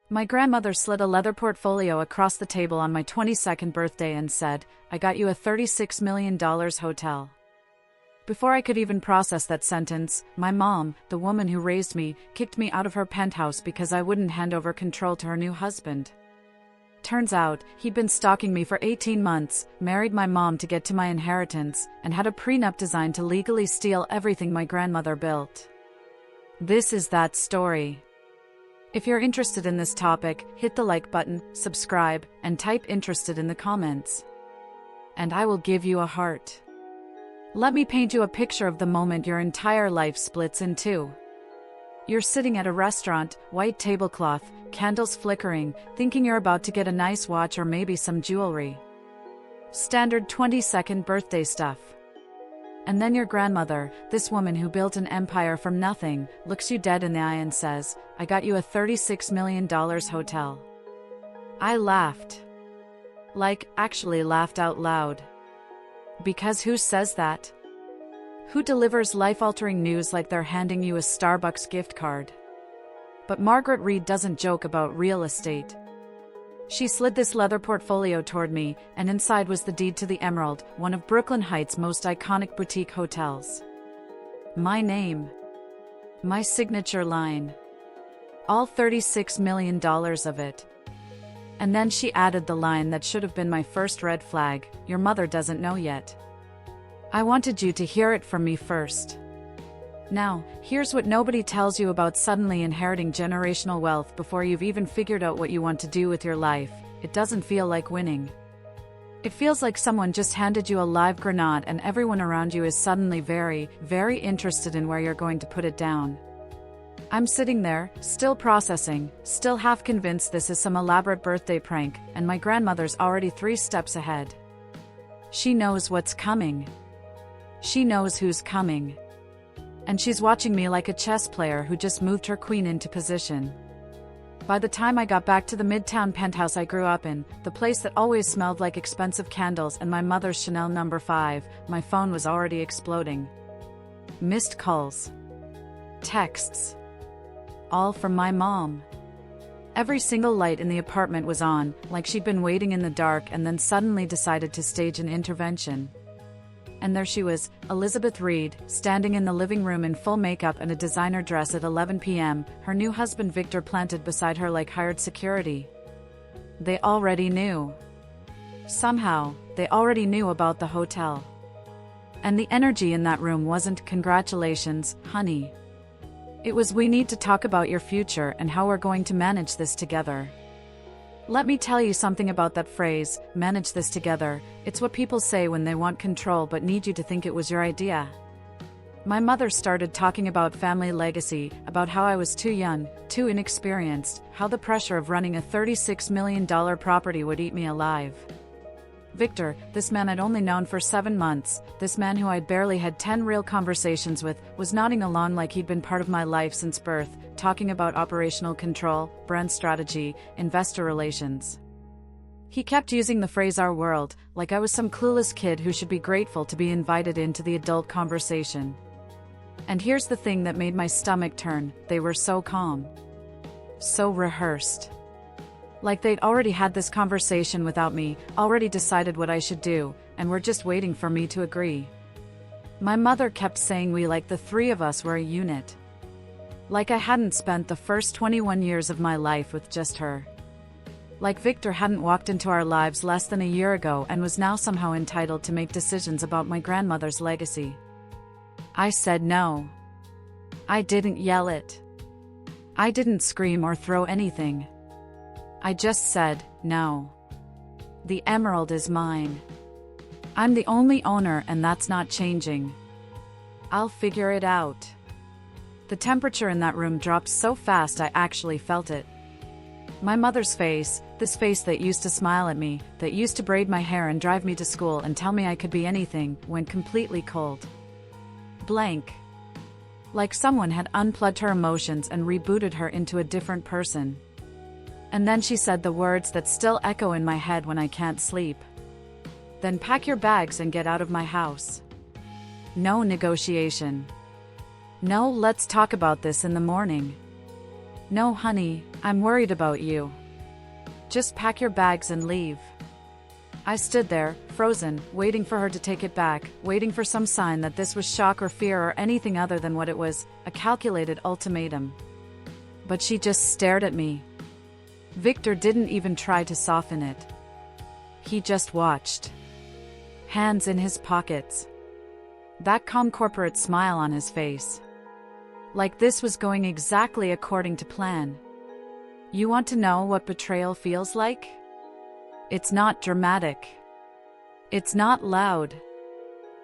My grandmother slid a leather portfolio across the table on my 22nd birthday and said, "I got you a $36 million hotel." Before I could even process that sentence, my mom, the woman who raised me, kicked me out of her penthouse because I wouldn't hand over control to her new husband. Turns out, he'd been stalking me for 18 months, married my mom to get to my inheritance, and had a prenup designed to legally steal everything my grandmother built. This is that story. If you're interested in this topic, hit the like button, subscribe, and type "interested" in the comments. And I will give you a heart. Let me paint you a picture of the moment your entire life splits in two. You're sitting at a restaurant, white tablecloth, candles flickering, thinking you're about to get a nice watch or maybe some jewelry. Standard 22nd birthday stuff. And then your grandmother, this woman who built an empire from nothing, looks you dead in the eye and says, "I got you a $36 million hotel." I laughed. Like, actually laughed out loud. Because who says that? Who delivers life-altering news like they're handing you a Starbucks gift card? But Margaret Reed doesn't joke about real estate. She slid this leather portfolio toward me, and inside was the deed to the Emerald, one of Brooklyn Heights' most iconic boutique hotels. My name. My signature line. All $36 million of it. And then she added the line that should have been my first red flag: "Your mother doesn't know yet." I wanted you to hear it from me first. Now, here's what nobody tells you about suddenly inheriting generational wealth before you've even figured out what you want to do with your life. It doesn't feel like winning. It feels like someone just handed you a live grenade and everyone around you is suddenly very, very interested in where you're going to put it down. I'm sitting there, still processing, still half convinced this is some elaborate birthday prank, and my grandmother's already 3 steps ahead. She knows what's coming. She knows who's coming. And she's watching me like a chess player who just moved her queen into position. By the time I got back to the Midtown penthouse I grew up in, the place that always smelled like expensive candles and my mother's Chanel No. 5, my phone was already exploding. Missed calls. Texts. All from my mom. Every single light in the apartment was on, like she'd been waiting in the dark and then suddenly decided to stage an intervention. And there she was, Elizabeth Reed, standing in the living room in full makeup and a designer dress at 11 p.m., her new husband Victor planted beside her like hired security. They already knew. Somehow, they already knew about the hotel. And the energy in that room wasn't "Congratulations, honey." It was "We need to talk about your future and how we're going to manage this together." Let me tell you something about that phrase, "manage this together." It's what people say when they want control but need you to think it was your idea. My mother started talking about family legacy, about how I was too young, too inexperienced, how the pressure of running a $36 million property would eat me alive. Victor, this man I'd only known for 7 months, this man who I'd barely had 10 real conversations with, was nodding along like he'd been part of my life since birth, talking about operational control, brand strategy, investor relations. He kept using the phrase "our world," like I was some clueless kid who should be grateful to be invited into the adult conversation. And here's the thing that made my stomach turn: they were so calm. So rehearsed. Like they'd already had this conversation without me, already decided what I should do, and were just waiting for me to agree. My mother kept saying we, like the 3 of us were a unit. Like I hadn't spent the first 21 years of my life with just her. Like Victor hadn't walked into our lives less than a year ago and was now somehow entitled to make decisions about my grandmother's legacy. I said no. I didn't yell it. I didn't scream or throw anything. I just said, no. The emerald is mine. I'm the only owner and that's not changing. I'll figure it out. The temperature in that room dropped so fast I actually felt it. My mother's face, this face that used to smile at me, that used to braid my hair and drive me to school and tell me I could be anything, went completely cold. Blank. Like someone had unplugged her emotions and rebooted her into a different person. And then she said the words that still echo in my head when I can't sleep. Then pack your bags and get out of my house. No negotiation. No, let's talk about this in the morning. No, honey, I'm worried about you. Just pack your bags and leave. I stood there, frozen, waiting for her to take it back, waiting for some sign that this was shock or fear or anything other than what it was, a calculated ultimatum. But she just stared at me. Victor didn't even try to soften it. He just watched. Hands in his pockets. That calm corporate smile on his face. Like this was going exactly according to plan. You want to know what betrayal feels like? It's not dramatic. It's not loud.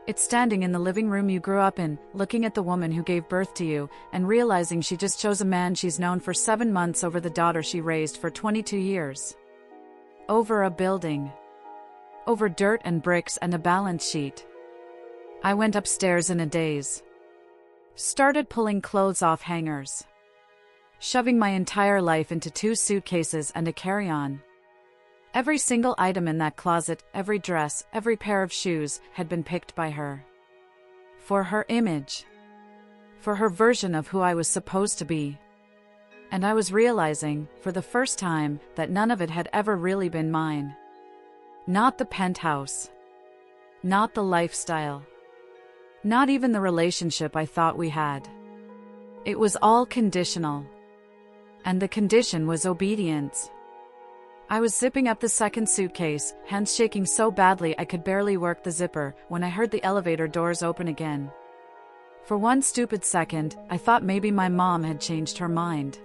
It's standing in the living room you grew up in, looking at the woman who gave birth to you, and realizing she just chose a man she's known for 7 months over the daughter she raised for 22 years. Over a building. Over dirt and bricks and a balance sheet. I went upstairs in a daze. Started pulling clothes off hangers. Shoving my entire life into 2 suitcases and a carry-on. Every single item in that closet, every dress, every pair of shoes, had been picked by her. For her image. For her version of who I was supposed to be. And I was realizing, for the first time, that none of it had ever really been mine. Not the penthouse. Not the lifestyle. Not even the relationship I thought we had. It was all conditional. And the condition was obedience. I was zipping up the second suitcase, hands shaking so badly I could barely work the zipper, when I heard the elevator doors open again. For one stupid second, I thought maybe my mom had changed her mind.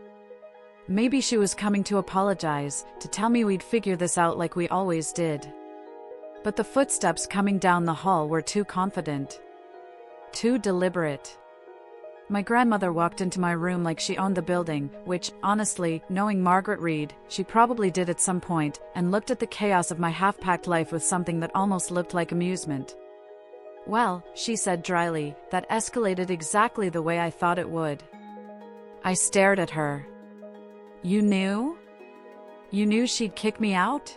Maybe she was coming to apologize, to tell me we'd figure this out like we always did. But the footsteps coming down the hall were too confident. Too deliberate. My grandmother walked into my room like she owned the building, which, honestly, knowing Margaret Reed, she probably did at some point, and looked at the chaos of my half-packed life with something that almost looked like amusement. Well, she said dryly, that escalated exactly the way I thought it would. I stared at her. You knew? You knew she'd kick me out?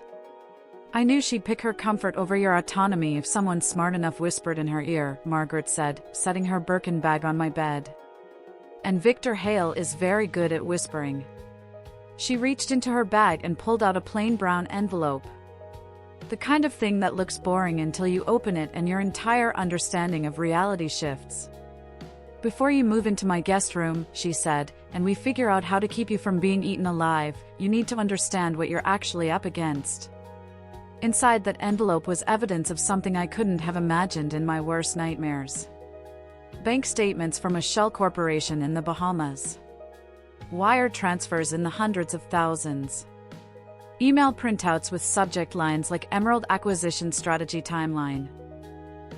I knew she'd pick her comfort over your autonomy if someone smart enough whispered in her ear, Margaret said, setting her Birkin bag on my bed. And Victor Hale is very good at whispering. She reached into her bag and pulled out a plain brown envelope. The kind of thing that looks boring until you open it and your entire understanding of reality shifts. Before you move into my guest room, she said, and we figure out how to keep you from being eaten alive, you need to understand what you're actually up against. Inside that envelope was evidence of something I couldn't have imagined in my worst nightmares. Bank statements from a shell corporation in the Bahamas. Wire transfers in the hundreds of thousands. Email printouts with subject lines like Emerald Acquisition Strategy Timeline.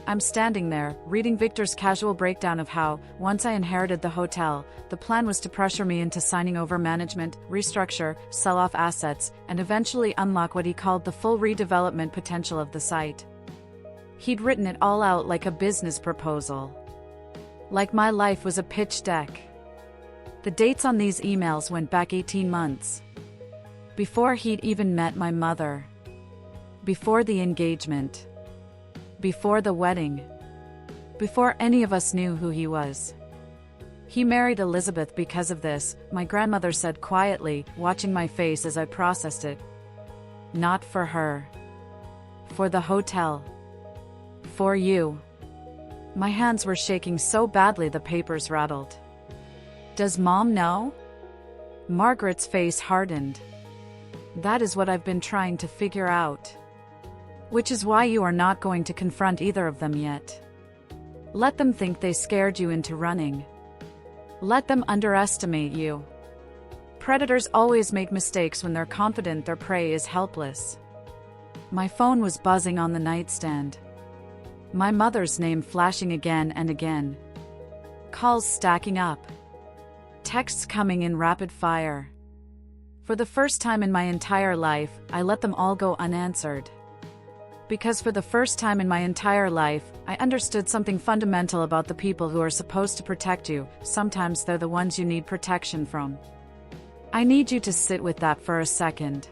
I'm standing there, reading Victor's casual breakdown of how, once I inherited the hotel, the plan was to pressure me into signing over management, restructure, sell off assets, and eventually unlock what he called the full redevelopment potential of the site. He'd written it all out like a business proposal. Like my life was a pitch deck. The dates on these emails went back 18 months. Before he'd even met my mother. Before the engagement. Before the wedding. Before any of us knew who he was. He married Elizabeth because of this, my grandmother said quietly, watching my face as I processed it. Not for her. For the hotel. For you. My hands were shaking so badly the papers rattled. Does Mom know? Margaret's face hardened. That is what I've been trying to figure out. Which is why you are not going to confront either of them yet. Let them think they scared you into running. Let them underestimate you. Predators always make mistakes when they're confident their prey is helpless. My phone was buzzing on the nightstand. My mother's name flashing again and again. Calls stacking up. Texts coming in rapid fire. For the first time in my entire life, I let them all go unanswered. Because for the first time in my entire life, I understood something fundamental about the people who are supposed to protect you. Sometimes they're the ones you need protection from. I need you to sit with that for a second.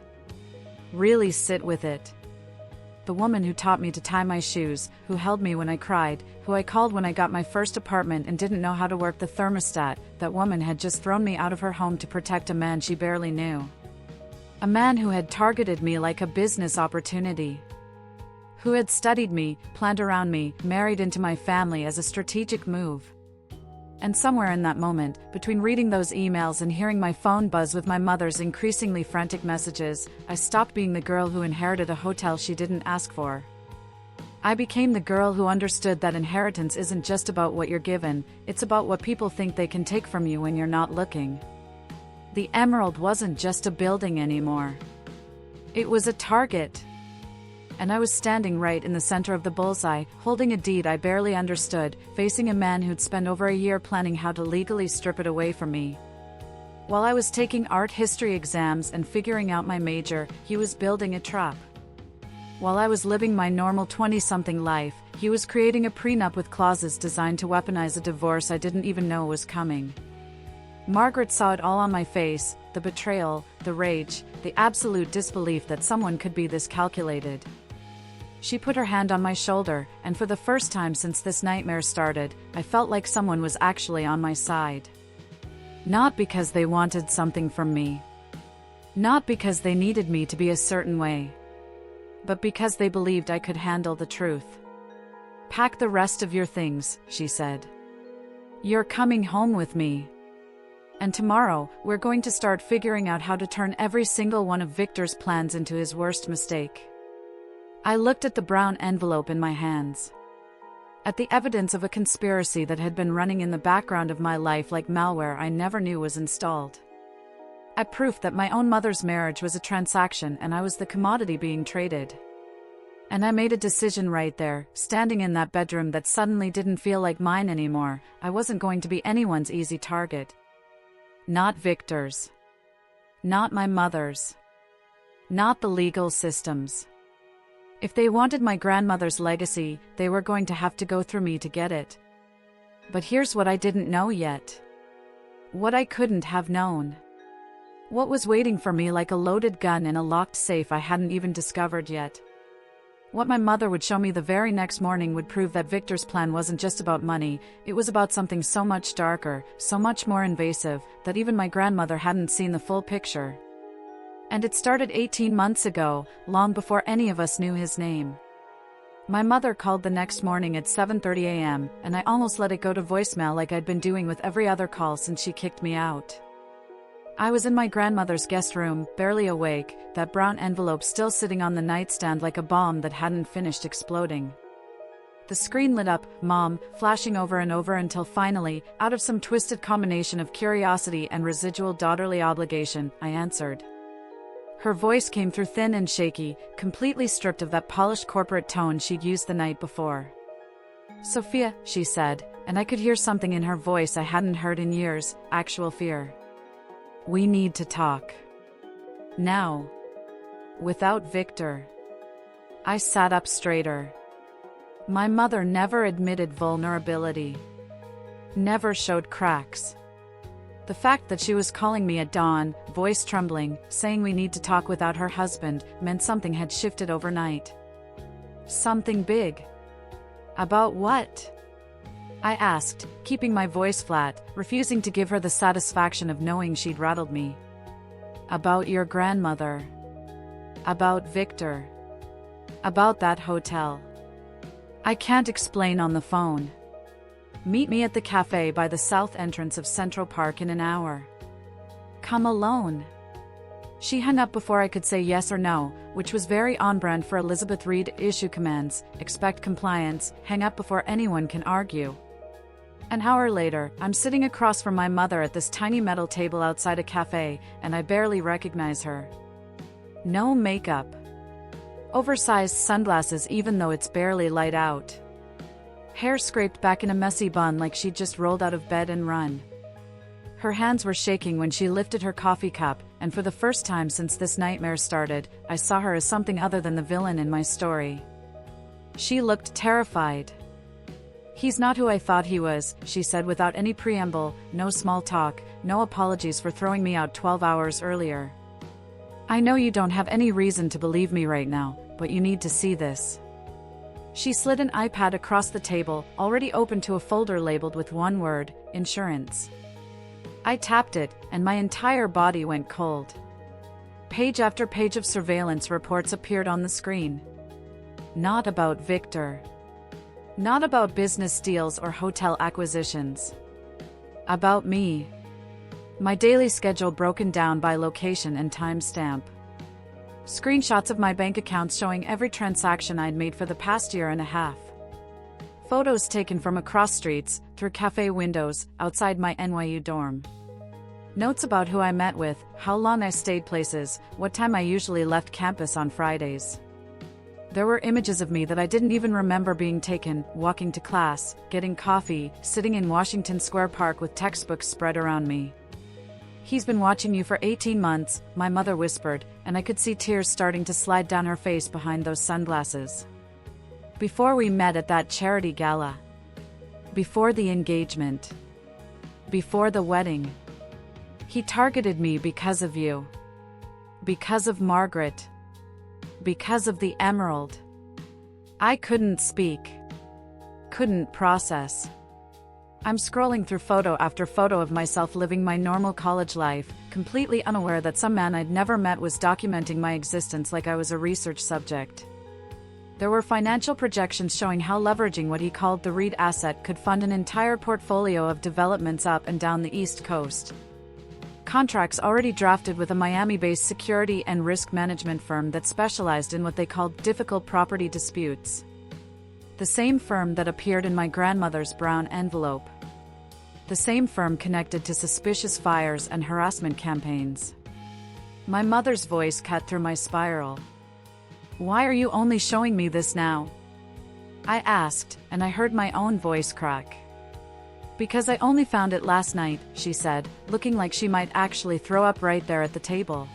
Really sit with it. the woman who taught me to tie my shoes, who held me when I cried, who I called when I got my first apartment and didn't know how to work the thermostat. That woman had just thrown me out of her home to protect a man she barely knew. A man who had targeted me like a business opportunity. Who had studied me, planned around me, married into my family as a strategic move. And somewhere in that moment, between reading those emails and hearing my phone buzz with my mother's increasingly frantic messages, I stopped being the girl who inherited a hotel she didn't ask for. I became the girl who understood that inheritance isn't just about what you're given, it's about what people think they can take from you when you're not looking. The Emerald wasn't just a building anymore. It was a target. And I was standing right in the center of the bullseye, holding a deed I barely understood, facing a man who'd spent over a year planning how to legally strip it away from me. While I was taking art history exams and figuring out my major, he was building a trap. While I was living my normal 20-something life, he was creating a prenup with clauses designed to weaponize a divorce I didn't even know was coming. Margaret saw it all on my face, the betrayal, the rage, the absolute disbelief that someone could be this calculated. She put her hand on my shoulder, and for the first time since this nightmare started, I felt like someone was actually on my side. Not because they wanted something from me. Not because they needed me to be a certain way. But because they believed I could handle the truth. "Pack the rest of your things," she said. "You're coming home with me. And tomorrow, we're going to start figuring out how to turn every single one of Victor's plans into his worst mistake." I looked at the brown envelope in my hands. At the evidence of a conspiracy that had been running in the background of my life like malware I never knew was installed. At proof that my own mother's marriage was a transaction and I was the commodity being traded. And I made a decision right there, standing in that bedroom that suddenly didn't feel like mine anymore. I wasn't going to be anyone's easy target. Not Victor's. Not my mother's. Not the legal system's. If they wanted my grandmother's legacy, they were going to have to go through me to get it. But here's what I didn't know yet. What I couldn't have known. What was waiting for me like a loaded gun in a locked safe I hadn't even discovered yet. What my mother would show me the very next morning would prove that Victor's plan wasn't just about money, it was about something so much darker, so much more invasive, that even my grandmother hadn't seen the full picture. And it started 18 months ago, long before any of us knew his name. My mother called the next morning at 7:30 a.m., and I almost let it go to voicemail like I'd been doing with every other call since she kicked me out. I was in my grandmother's guest room, barely awake, that brown envelope still sitting on the nightstand like a bomb that hadn't finished exploding. The screen lit up, "Mom," flashing over and over until finally, out of some twisted combination of curiosity and residual daughterly obligation, I answered. Her voice came through thin and shaky, completely stripped of that polished corporate tone she'd used the night before. "Sophia," she said, and I could hear something in her voice I hadn't heard in years, actual fear. "We need to talk. Now. Without Victor." I sat up straighter. My mother never admitted vulnerability. Never showed cracks. The fact that she was calling me at dawn, voice trembling, saying we need to talk without her husband, meant something had shifted overnight. Something big. About what? I asked, keeping my voice flat, refusing to give her the satisfaction of knowing she'd rattled me. "About your grandmother. About Victor. About that hotel. I can't explain on the phone. Meet me at the cafe by the south entrance of Central Park in an hour. Come alone." She hung up before I could say yes or no, which was very on-brand for Elizabeth Reed. Issue commands, expect compliance, hang up before anyone can argue. An hour later, I'm sitting across from my mother at this tiny metal table outside a cafe, and I barely recognize her. No makeup. Oversized sunglasses even though it's barely light out. Hair scraped back in a messy bun like she'd just rolled out of bed and run. Her hands were shaking when she lifted her coffee cup, and for the first time since this nightmare started, I saw her as something other than the villain in my story. She looked terrified. "He's not who I thought he was," she said without any preamble, no small talk, no apologies for throwing me out 12 hours earlier. "I know you don't have any reason to believe me right now, but you need to see this." She slid an iPad across the table, already open to a folder labeled with one word, insurance. I tapped it, and my entire body went cold. Page after page of surveillance reports appeared on the screen. Not about Victor. Not about business deals or hotel acquisitions. About me. My daily schedule broken down by location and timestamp. Screenshots of my bank accounts showing every transaction I'd made for the past year and a half. Photos taken from across streets, through cafe windows, outside my NYU dorm. Notes about who I met with, how long I stayed places, what time I usually left campus on Fridays. There were images of me that I didn't even remember being taken, walking to class, getting coffee, sitting in Washington Square Park with textbooks spread around me. "He's been watching you for 18 months, my mother whispered, and I could see tears starting to slide down her face behind those sunglasses. Before we met at that charity gala. Before the engagement. Before the wedding. He targeted me because of you. Because of Margaret. Because of the emerald." I couldn't speak. Couldn't process. I'm scrolling through photo after photo of myself living my normal college life, completely unaware that some man I'd never met was documenting my existence like I was a research subject. There were financial projections showing how leveraging what he called the REIT asset could fund an entire portfolio of developments up and down the East Coast. Contracts already drafted with a Miami-based security and risk management firm that specialized in what they called difficult property disputes. The same firm that appeared in my grandmother's brown envelope. The same firm connected to suspicious fires and harassment campaigns. My mother's voice cut through my spiral. "Why are you only showing me this now?" I asked, and I heard my own voice crack. "Because I only found it last night," she said, looking like she might actually throw up right there at the table.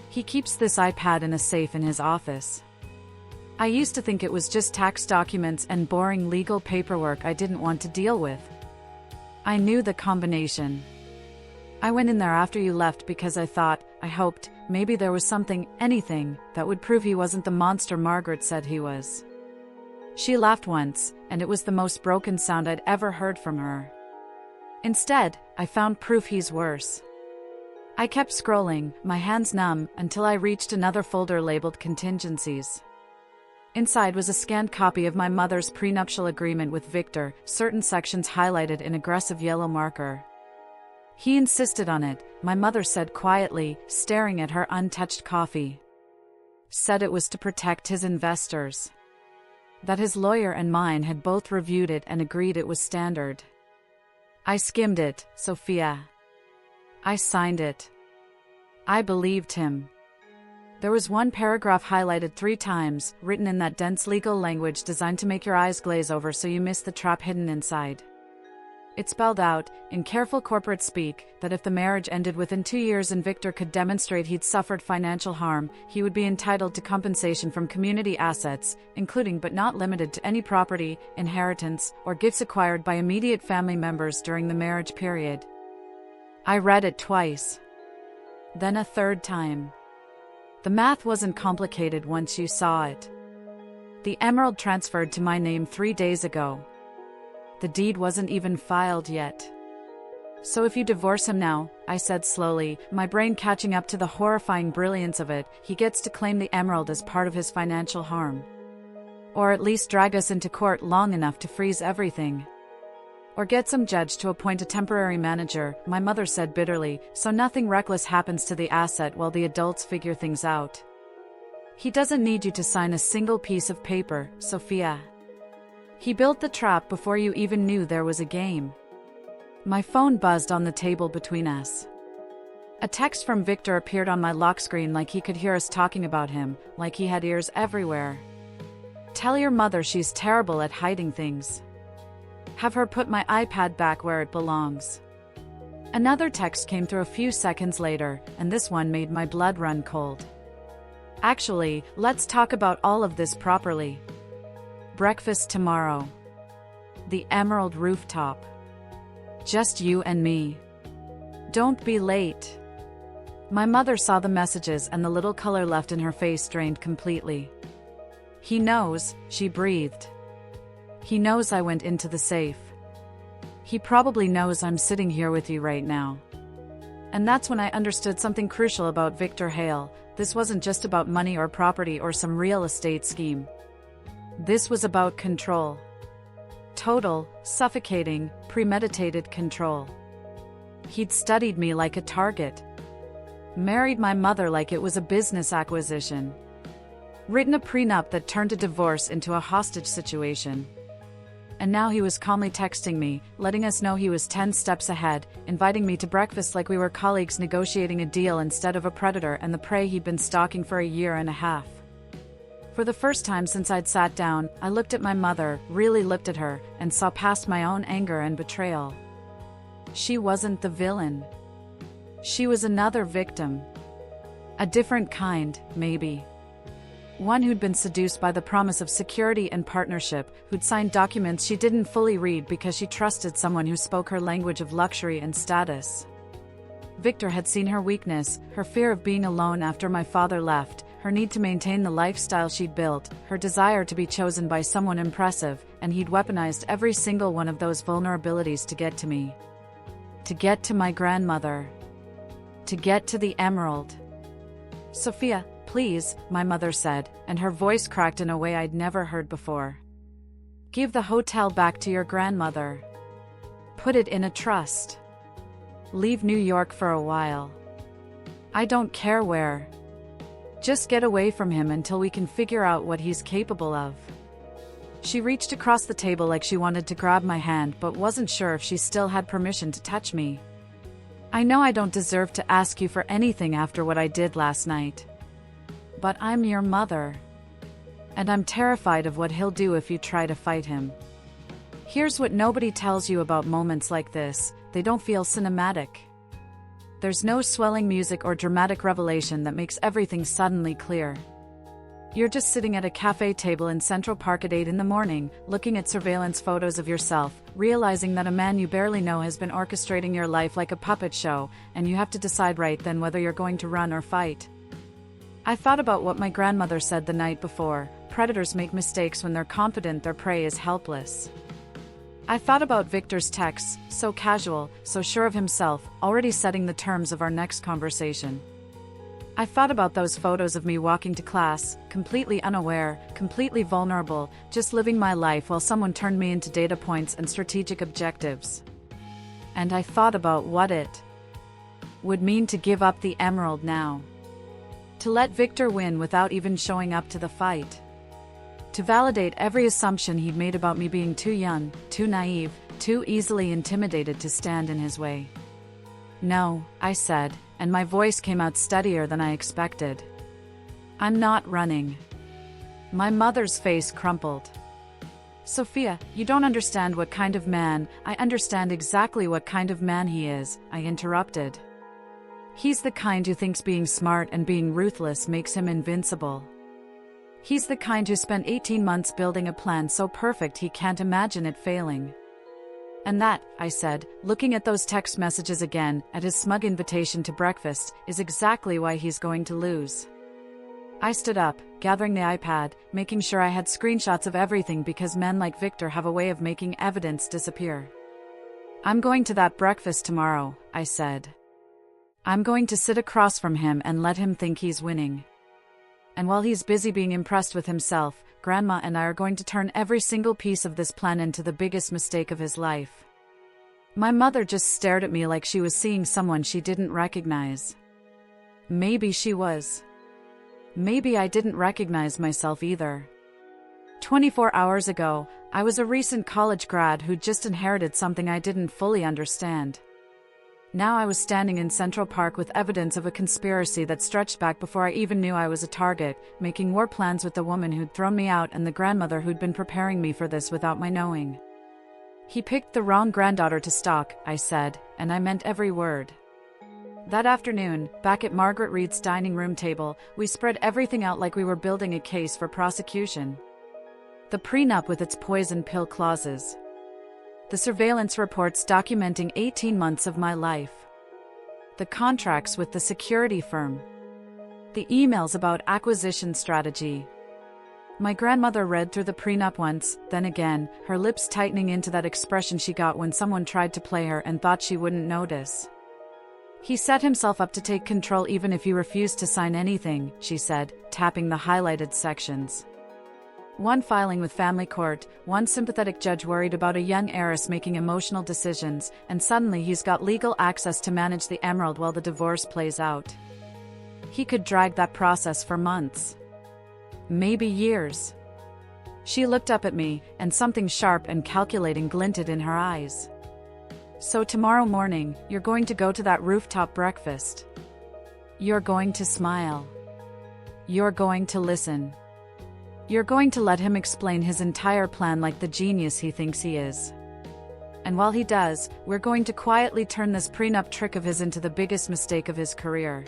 "He keeps this iPad in a safe in his office." I used to think it was just tax documents and boring legal paperwork I didn't want to deal with. I knew the combination. I went in there after you left because I thought, I hoped, maybe there was something, anything, that would prove he wasn't the monster Margaret said he was. She laughed once, and it was the most broken sound I'd ever heard from her. Instead, I found proof he's worse. I kept scrolling, my hands numb, until I reached another folder labeled contingencies. Inside was a scanned copy of my mother's prenuptial agreement with Victor, certain sections highlighted in aggressive yellow marker. "He insisted on it," my mother said quietly, staring at her untouched coffee. "Said it was to protect his investors. That his lawyer and mine had both reviewed it and agreed it was standard. I skimmed it, Sophia. I signed it. I believed him." There was one paragraph highlighted 3 times, written in that dense legal language designed to make your eyes glaze over so you miss the trap hidden inside. It spelled out, in careful corporate speak, that if the marriage ended within 2 years and Victor could demonstrate he'd suffered financial harm, he would be entitled to compensation from community assets, including but not limited to any property, inheritance, or gifts acquired by immediate family members during the marriage period. I read it twice. Then a 3rd time. The math wasn't complicated once you saw it. The emerald transferred to my name 3 days ago. The deed wasn't even filed yet. "So if you divorce him now," I said slowly, my brain catching up to the horrifying brilliance of it, "he gets to claim the emerald as part of his financial harm. Or at least drag us into court long enough to freeze everything. Or get some judge to appoint a temporary manager," my mother said bitterly, "so nothing reckless happens to the asset while the adults figure things out. He doesn't need you to sign a single piece of paper, Sophia. He built the trap before you even knew there was a game." My phone buzzed on the table between us. A text from Victor appeared on my lock screen like he could hear us talking about him, like he had ears everywhere. "Tell your mother she's terrible at hiding things. Have her put my iPad back where it belongs." Another text came through a few seconds later, and this one made my blood run cold. "Actually, let's talk about all of this properly. Breakfast tomorrow. The Emerald Rooftop. Just you and me. Don't be late." My mother saw the messages and the little color left in her face drained completely. He knows, she breathed. He knows I went into the safe. He probably knows I'm sitting here with you right now. And that's when I understood something crucial about Victor Hale. This wasn't just about money or property or some real estate scheme. This was about control. Total, suffocating, premeditated control. He'd studied me like a target. Married my mother like it was a business acquisition. Written a prenup that turned a divorce into a hostage situation. And now he was calmly texting me, letting us know he was 10 steps ahead, inviting me to breakfast like we were colleagues negotiating a deal instead of a predator and the prey he'd been stalking for a year and a half. For the first time since I'd sat down, I looked at my mother, really looked at her, and saw past my own anger and betrayal. She wasn't the villain. She was another victim. A different kind, maybe. One who'd been seduced by the promise of security and partnership, who'd signed documents she didn't fully read because she trusted someone who spoke her language of luxury and status. Victor had seen her weakness, her fear of being alone after my father left, her need to maintain the lifestyle she'd built, her desire to be chosen by someone impressive, and he'd weaponized every single one of those vulnerabilities to get to me. To get to my grandmother. To get to the emerald. "Sophia, please," my mother said, and her voice cracked in a way I'd never heard before. "Give the hotel back to your grandmother. Put it in a trust. Leave New York for a while. I don't care where. Just get away from him until we can figure out what he's capable of." She reached across the table like she wanted to grab my hand but wasn't sure if she still had permission to touch me. "I know I don't deserve to ask you for anything after what I did last night. But I'm your mother. And I'm terrified of what he'll do if you try to fight him. Here's what nobody tells you about moments like this: they don't feel cinematic. There's no swelling music or dramatic revelation that makes everything suddenly clear. You're just sitting at a cafe table in Central Park at 8 in the morning, looking at surveillance photos of yourself, realizing that a man you barely know has been orchestrating your life like a puppet show, and you have to decide right then whether you're going to run or fight. I thought about what my grandmother said the night before: predators make mistakes when they're confident their prey is helpless. I thought about Victor's texts, so casual, so sure of himself, already setting the terms of our next conversation. I thought about those photos of me walking to class, completely unaware, completely vulnerable, just living my life while someone turned me into data points and strategic objectives. And I thought about what it would mean to give up the emerald now. To let Victor win without even showing up to the fight. To validate every assumption he'd made about me being too young, too naive, too easily intimidated to stand in his way. "No," I said, and my voice came out steadier than I expected. "I'm not running." My mother's face crumpled. "Sophia, you don't understand what kind of man—" "I understand exactly what kind of man he is," I interrupted. "He's the kind who thinks being smart and being ruthless makes him invincible. He's the kind who spent 18 months building a plan so perfect he can't imagine it failing. And that," I said, looking at those text messages again, at his smug invitation to breakfast, "is exactly why he's going to lose." I stood up, gathering the iPad, making sure I had screenshots of everything because men like Victor have a way of making evidence disappear. "I'm going to that breakfast tomorrow," I said. "I'm going to sit across from him and let him think he's winning. And while he's busy being impressed with himself, Grandma and I are going to turn every single piece of this plan into the biggest mistake of his life." My mother just stared at me like she was seeing someone she didn't recognize. Maybe she was. Maybe I didn't recognize myself either. 24 hours ago, I was a recent college grad who'd just inherited something I didn't fully understand. Now I was standing in Central Park with evidence of a conspiracy that stretched back before I even knew I was a target, making war plans with the woman who'd thrown me out and the grandmother who'd been preparing me for this without my knowing. "He picked the wrong granddaughter to stalk," I said, and I meant every word. That afternoon, back at Margaret Reed's dining room table, we spread everything out like we were building a case for prosecution. The prenup with its poison pill clauses. The surveillance reports documenting 18 months of my life. The contracts with the security firm. The emails about acquisition strategy. My grandmother read through the prenup once, then again, her lips tightening into that expression she got when someone tried to play her and thought she wouldn't notice. He set himself up to take control even if you refused to sign anything, she said, tapping the highlighted sections. One filing with family court, one sympathetic judge worried about a young heiress making emotional decisions, and suddenly he's got legal access to manage the emerald while the divorce plays out. He could drag that process for months. Maybe years. She looked up at me, and something sharp and calculating glinted in her eyes. So tomorrow morning, you're going to go to that rooftop breakfast. You're going to smile. You're going to listen. You're going to let him explain his entire plan like the genius he thinks he is. And while he does, we're going to quietly turn this prenup trick of his into the biggest mistake of his career.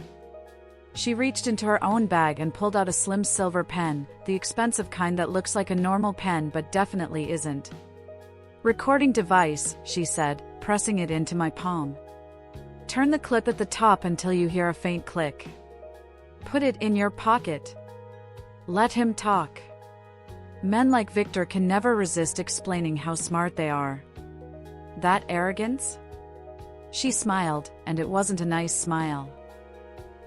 She reached into her own bag and pulled out a slim silver pen, the expensive kind that looks like a normal pen but definitely isn't. Recording device, she said, pressing it into my palm. Turn the clip at the top until you hear a faint click. Put it in your pocket. Let him talk. Men like Victor can never resist explaining how smart they are. That arrogance? She smiled, and it wasn't a nice smile.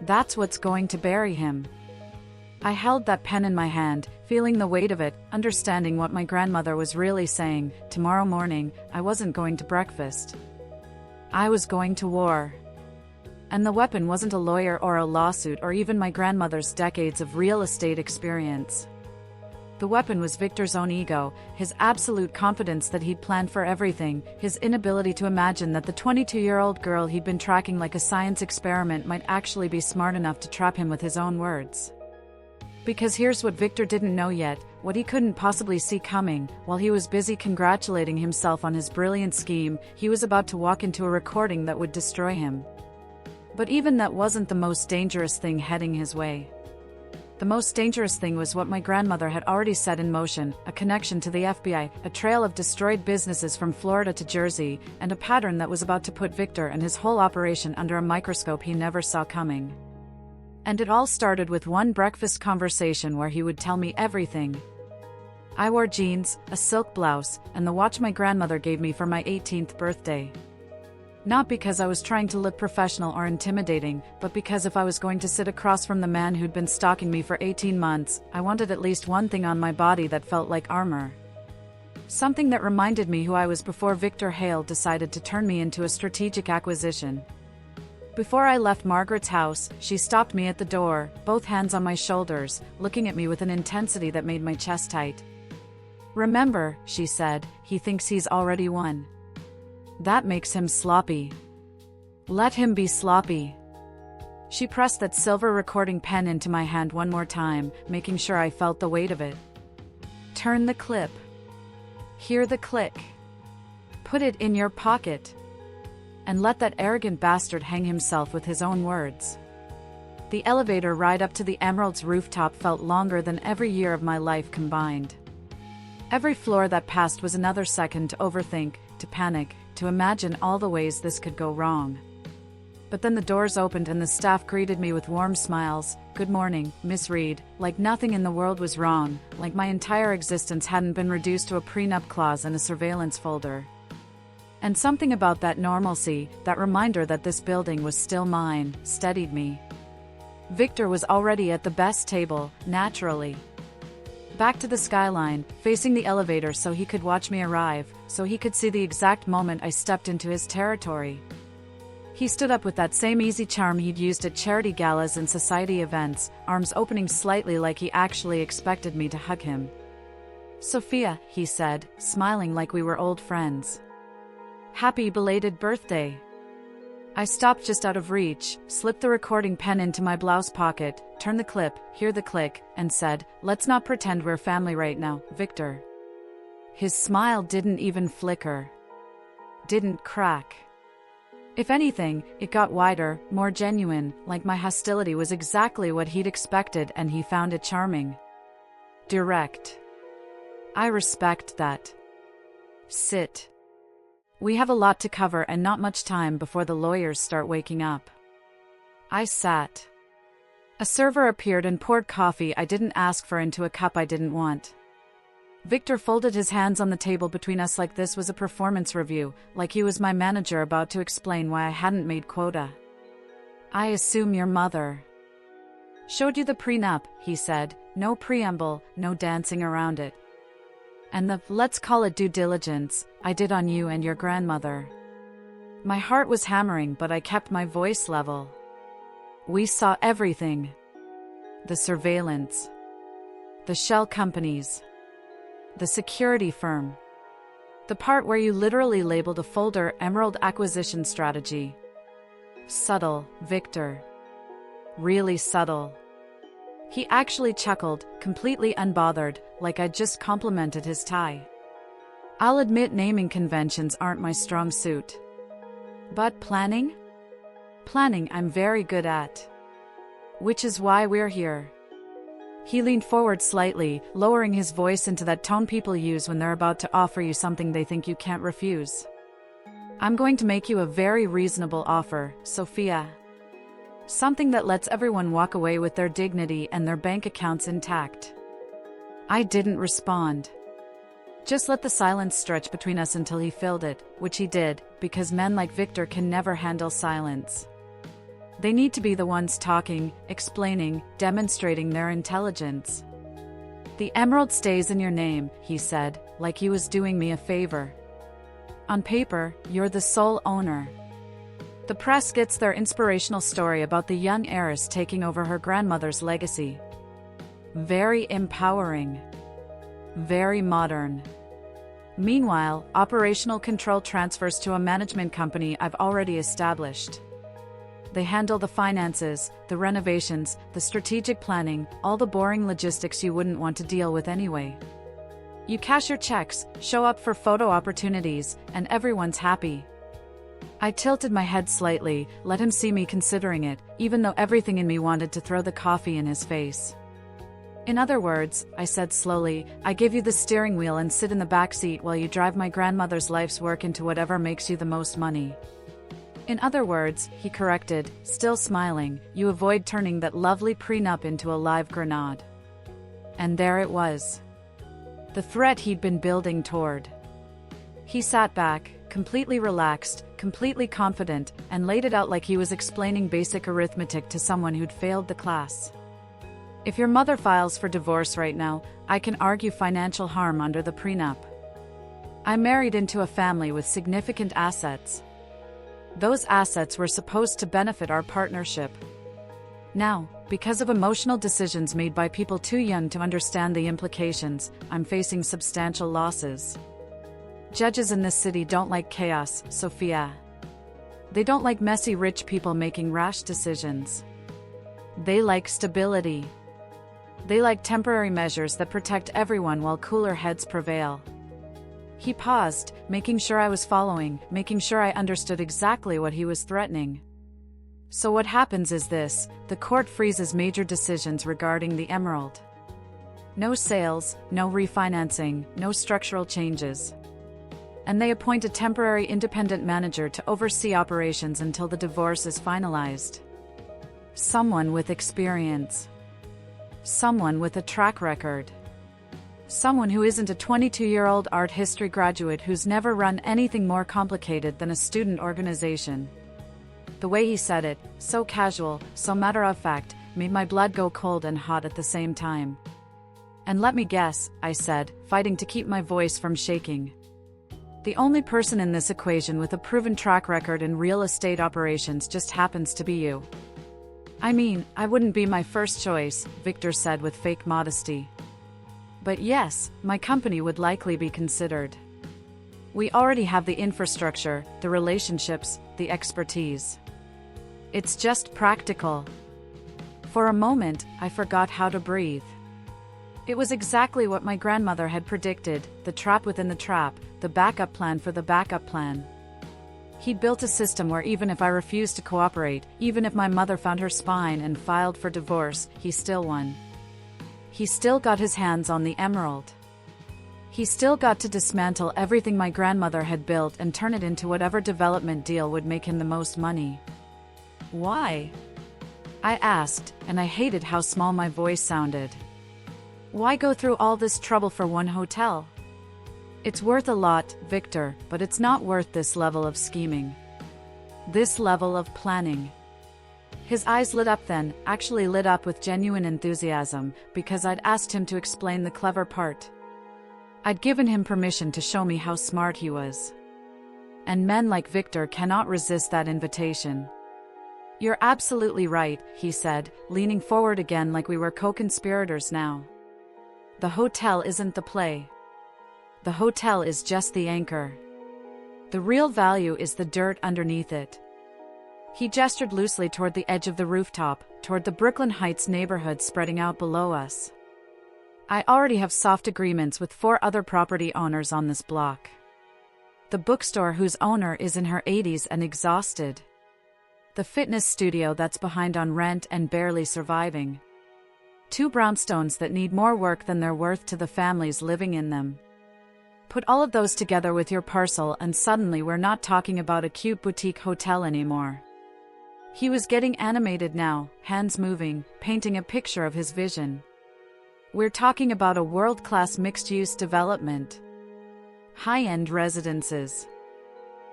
That's what's going to bury him. I held that pen in my hand, feeling the weight of it, understanding what my grandmother was really saying. Tomorrow morning, I wasn't going to breakfast. I was going to war. And the weapon wasn't a lawyer or a lawsuit or even my grandmother's decades of real estate experience. The weapon was Victor's own ego, his absolute confidence that he'd planned for everything, his inability to imagine that the 22-year-old girl he'd been tracking like a science experiment might actually be smart enough to trap him with his own words. Because here's what Victor didn't know yet, what he couldn't possibly see coming. While he was busy congratulating himself on his brilliant scheme, he was about to walk into a recording that would destroy him. But even that wasn't the most dangerous thing heading his way. The most dangerous thing was what my grandmother had already set in motion, a connection to the FBI, a trail of destroyed businesses from Florida to Jersey, and a pattern that was about to put Victor and his whole operation under a microscope he never saw coming. And it all started with one breakfast conversation where he would tell me everything. I wore jeans, a silk blouse, and the watch my grandmother gave me for my 18th birthday. Not because I was trying to look professional or intimidating, but because if I was going to sit across from the man who'd been stalking me for 18 months, I wanted at least one thing on my body that felt like armor. Something that reminded me who I was before Victor Hale decided to turn me into a strategic acquisition. Before I left Margaret's house, she stopped me at the door, both hands on my shoulders, looking at me with an intensity that made my chest tight. "Remember," she said, "he thinks he's already won. That makes him sloppy. Let him be sloppy." She pressed that silver recording pen into my hand one more time, making sure I felt the weight of it. Turn the clip. Hear the click. Put it in your pocket. And let that arrogant bastard hang himself with his own words. The elevator ride up to the Emerald's rooftop felt longer than every year of my life combined. Every floor that passed was another second to overthink, to panic, to imagine all the ways this could go wrong. But then the doors opened and the staff greeted me with warm smiles. "Good morning, Miss Reed," like nothing in the world was wrong, like my entire existence hadn't been reduced to a prenup clause and a surveillance folder. And something about that normalcy, that reminder that this building was still mine, steadied me. Victor was already at the best table, naturally. Back to the skyline, facing the elevator so he could watch me arrive, so he could see the exact moment I stepped into his territory. He stood up with that same easy charm he'd used at charity galas and society events, arms opening slightly like he actually expected me to hug him. "Sophia," he said, smiling like we were old friends. "Happy belated birthday." I stopped just out of reach, slipped the recording pen into my blouse pocket, turned the clip, hear the click, and said, "Let's not pretend we're family right now, Victor." His smile didn't even flicker. Didn't crack. If anything, it got wider, more genuine, like my hostility was exactly what he'd expected and he found it charming. Direct. I respect that. Sit. We have a lot to cover and not much time before the lawyers start waking up. I sat. A server appeared and poured coffee I didn't ask for into a cup I didn't want. Victor folded his hands on the table between us like this was a performance review, like he was my manager about to explain why I hadn't made quota. I assume your mother showed you the prenup, he said, no preamble, no dancing around it. And the, let's call it due diligence, I did on you and your grandmother. My heart was hammering, but I kept my voice level. We saw everything. The surveillance. The shell companies. The security firm. The part where you literally labeled a folder Emerald Acquisition Strategy. Subtle, Victor. Really subtle. He actually chuckled, completely unbothered, like I'd just complimented his tie. I'll admit naming conventions aren't my strong suit. But planning? Planning I'm very good at. Which is why we're here. He leaned forward slightly, lowering his voice into that tone people use when they're about to offer you something they think you can't refuse. I'm going to make you a very reasonable offer, Sophia. Something that lets everyone walk away with their dignity and their bank accounts intact. I didn't respond. Just let the silence stretch between us until he filled it, which he did, because men like Victor can never handle silence. They need to be the ones talking, explaining, demonstrating their intelligence. The emerald stays in your name, he said, like he was doing me a favor. On paper, you're the sole owner. The press gets their inspirational story about the young heiress taking over her grandmother's legacy. Very empowering. Very modern. Meanwhile, operational control transfers to a management company I've already established. They handle the finances, the renovations, the strategic planning, all the boring logistics you wouldn't want to deal with anyway. You cash your checks, show up for photo opportunities, and everyone's happy. I tilted my head slightly, let him see me considering it, even though everything in me wanted to throw the coffee in his face. In other words, I said slowly, I give you the steering wheel and sit in the back seat while you drive my grandmother's life's work into whatever makes you the most money. In other words, he corrected, still smiling, you avoid turning that lovely prenup into a live grenade. And there it was. The threat he'd been building toward. He sat back, completely relaxed, completely confident, and laid it out like he was explaining basic arithmetic to someone who'd failed the class. If your mother files for divorce right now, I can argue financial harm under the prenup. I married into a family with significant assets. Those assets were supposed to benefit our partnership. Now, because of emotional decisions made by people too young to understand the implications, I'm facing substantial losses. Judges in this city don't like chaos, Sophia. They don't like messy rich people making rash decisions. They like stability. They like temporary measures that protect everyone while cooler heads prevail. He paused, making sure I was following, making sure I understood exactly what he was threatening. So what happens is this, the court freezes major decisions regarding the emerald. No sales, no refinancing, no structural changes. And they appoint a temporary independent manager to oversee operations until the divorce is finalized. Someone with experience. Someone with a track record. Someone who isn't a 22-year-old art history graduate who's never run anything more complicated than a student organization. The way he said it, so casual, so matter-of-fact, made my blood go cold and hot at the same time. And let me guess, I said, fighting to keep my voice from shaking. The only person in this equation with a proven track record in real estate operations just happens to be you. I mean, I wouldn't be my first choice, Victor said with fake modesty. But yes, my company would likely be considered. We already have the infrastructure, the relationships, the expertise. It's just practical. For a moment, I forgot how to breathe. It was exactly what my grandmother had predicted, the trap within the trap, the backup plan for the backup plan. He'd built a system where even if I refused to cooperate, even if my mother found her spine and filed for divorce, he still won. He still got his hands on the emerald. He still got to dismantle everything my grandmother had built and turn it into whatever development deal would make him the most money. Why? I asked, and I hated how small my voice sounded. Why go through all this trouble for one hotel? It's worth a lot, Victor, but it's not worth this level of scheming. This level of planning. His eyes lit up then, actually lit up with genuine enthusiasm, because I'd asked him to explain the clever part. I'd given him permission to show me how smart he was. And men like Victor cannot resist that invitation. You're absolutely right, he said, leaning forward again like we were co-conspirators now. The hotel isn't the play. The hotel is just the anchor. The real value is the dirt underneath it. He gestured loosely toward the edge of the rooftop, toward the Brooklyn Heights neighborhood spreading out below us. I already have soft agreements with 4 other property owners on this block. The bookstore whose owner is in her 80s and exhausted. The fitness studio that's behind on rent and barely surviving. 2 brownstones that need more work than they're worth to the families living in them. Put all of those together with your parcel and suddenly we're not talking about a cute boutique hotel anymore. He was getting animated now, hands moving, painting a picture of his vision. We're talking about a world-class mixed-use development. High-end residences.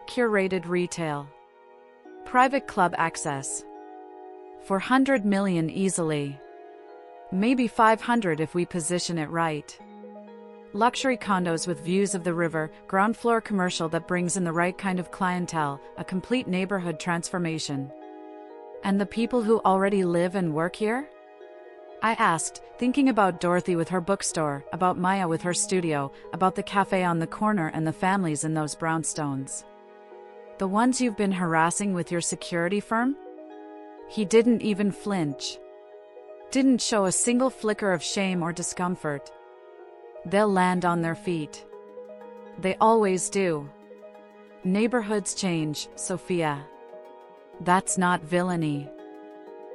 Curated retail. Private club access. 400 million easily. Maybe 500 if we position it right. Luxury condos with views of the river, ground floor commercial that brings in the right kind of clientele, a complete neighborhood transformation. And the people who already live and work here? I asked, thinking about Dorothy with her bookstore, about Maya with her studio, about the cafe on the corner and the families in those brownstones. The ones you've been harassing with your security firm? He didn't even flinch. Didn't show a single flicker of shame or discomfort. They'll land on their feet. They always do. Neighborhoods change, Sophia. That's not villainy.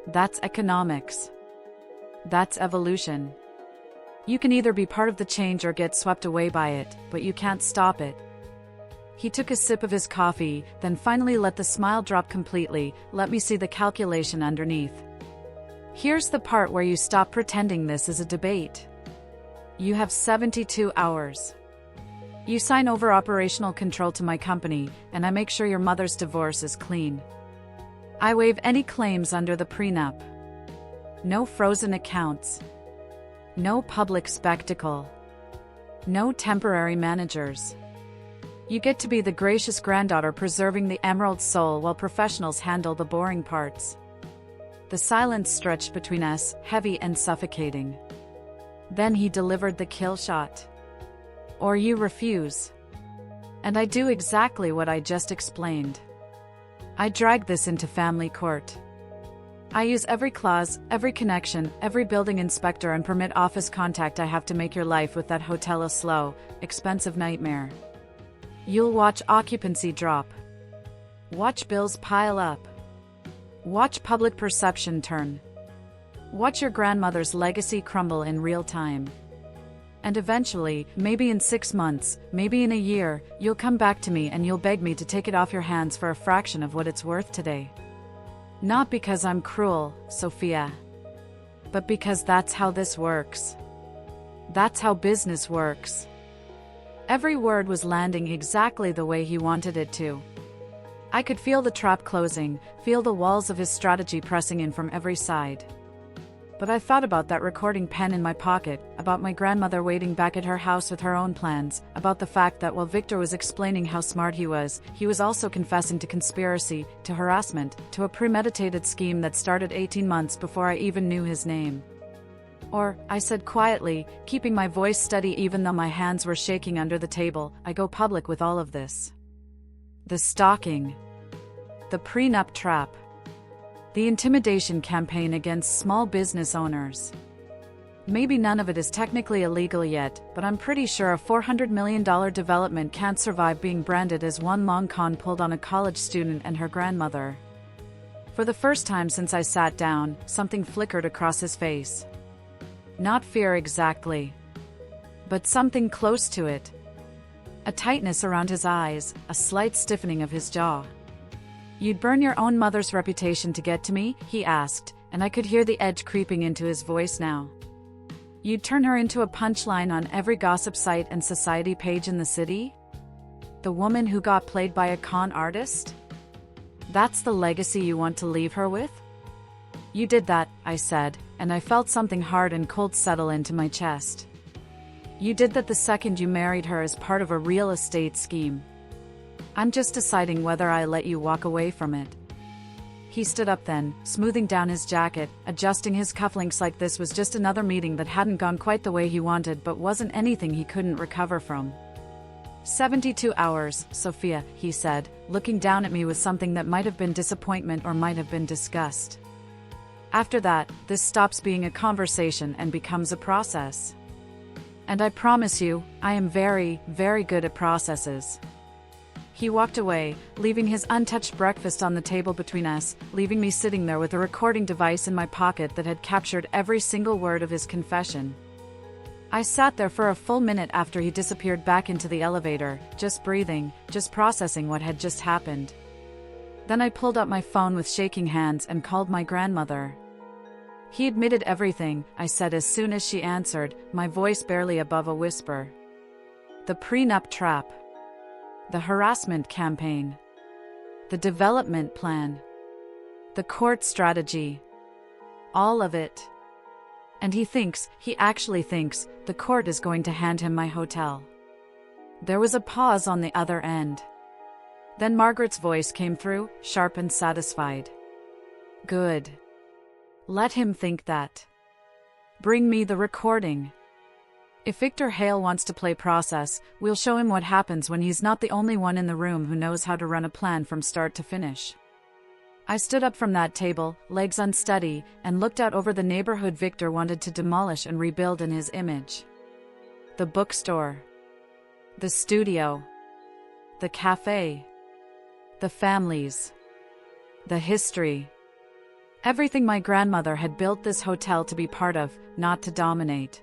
That's economics. That's evolution. You can either be part of the change or get swept away by it, but you can't stop it. He took a sip of his coffee, then finally let the smile drop completely. Let me see the calculation underneath. Here's the part where you stop pretending this is a debate. You have 72 hours. You sign over operational control to my company, and I make sure your mother's divorce is clean. I waive any claims under the prenup. No frozen accounts. No public spectacle. No temporary managers. You get to be the gracious granddaughter preserving the emerald soul while professionals handle the boring parts. The silence stretched between us, heavy and suffocating. Then he delivered the kill shot. Or you refuse. And I do exactly what I just explained. I drag this into family court. I use every clause, every connection, every building inspector and permit office contact I have to make your life with that hotel a slow, expensive nightmare. You'll watch occupancy drop. Watch bills pile up. Watch public perception turn. Watch your grandmother's legacy crumble in real time. And eventually, maybe in 6 months, maybe in a year, you'll come back to me and you'll beg me to take it off your hands for a fraction of what it's worth today. Not because I'm cruel, Sophia. But because that's how this works. That's how business works. Every word was landing exactly the way he wanted it to. I could feel the trap closing, feel the walls of his strategy pressing in from every side. But I thought about that recording pen in my pocket, about my grandmother waiting back at her house with her own plans, about the fact that while Victor was explaining how smart he was also confessing to conspiracy, to harassment, to a premeditated scheme that started 18 months before I even knew his name. Or, I said quietly, keeping my voice steady even though my hands were shaking under the table, I go public with all of this. The stalking. The prenup trap. The intimidation campaign against small business owners. Maybe none of it is technically illegal yet, but I'm pretty sure a $400 million development can't survive being branded as one long con pulled on a college student and her grandmother. For the first time since I sat down, something flickered across his face. Not fear exactly, but something close to it. A tightness around his eyes, a slight stiffening of his jaw. You'd burn your own mother's reputation to get to me? He asked, and I could hear the edge creeping into his voice now. You'd turn her into a punchline on every gossip site and society page in the city? The woman who got played by a con artist? That's the legacy you want to leave her with? You did that, I said, and I felt something hard and cold settle into my chest. You did that the second you married her as part of a real estate scheme. I'm just deciding whether I let you walk away from it. He stood up then, smoothing down his jacket, adjusting his cufflinks like this was just another meeting that hadn't gone quite the way he wanted but wasn't anything he couldn't recover from. 72 hours, Sophia, he said, looking down at me with something that might have been disappointment or might have been disgust. After that, this stops being a conversation and becomes a process. And I promise you, I am very, very good at processes. He walked away, leaving his untouched breakfast on the table between us, leaving me sitting there with a recording device in my pocket that had captured every single word of his confession. I sat there for a full minute after he disappeared back into the elevator, just breathing, just processing what had just happened. Then I pulled out my phone with shaking hands and called my grandmother. He admitted everything, I said as soon as she answered, my voice barely above a whisper. The prenup trap. The harassment campaign. The development plan. The court strategy. All of it. And he actually thinks, the court is going to hand him my hotel. There was a pause on the other end. Then Margaret's voice came through, sharp and satisfied. Good. Let him think that. Bring me the recording. If Victor Hale wants to play process, we'll show him what happens when he's not the only one in the room who knows how to run a plan from start to finish. I stood up from that table, legs unsteady, and looked out over the neighborhood Victor wanted to demolish and rebuild in his image. The bookstore. The studio. The cafe. The families. The history. Everything my grandmother had built this hotel to be part of, not to dominate.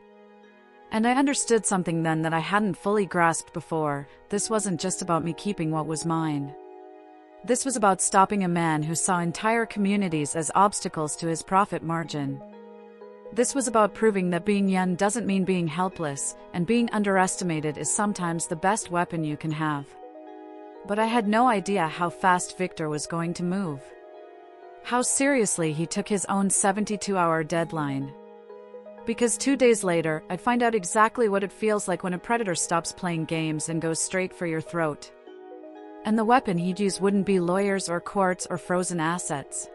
And I understood something then that I hadn't fully grasped before. This wasn't just about me keeping what was mine. This was about stopping a man who saw entire communities as obstacles to his profit margin. This was about proving that being young doesn't mean being helpless, and being underestimated is sometimes the best weapon you can have. But I had no idea how fast Victor was going to move. How seriously he took his own 72-hour deadline. Because 2 days later, I'd find out exactly what it feels like when a predator stops playing games and goes straight for your throat. And the weapon he'd use wouldn't be lawyers or courts or frozen assets.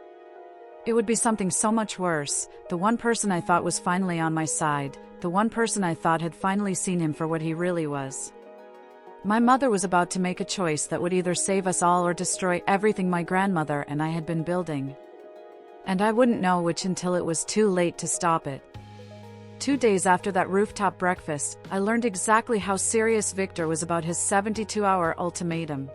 It would be something so much worse, the one person I thought was finally on my side, the one person I thought had finally seen him for what he really was. My mother was about to make a choice that would either save us all or destroy everything my grandmother and I had been building. And I wouldn't know which until it was too late to stop it. 2 days after that rooftop breakfast, I learned exactly how serious Victor was about his 72-hour ultimatum.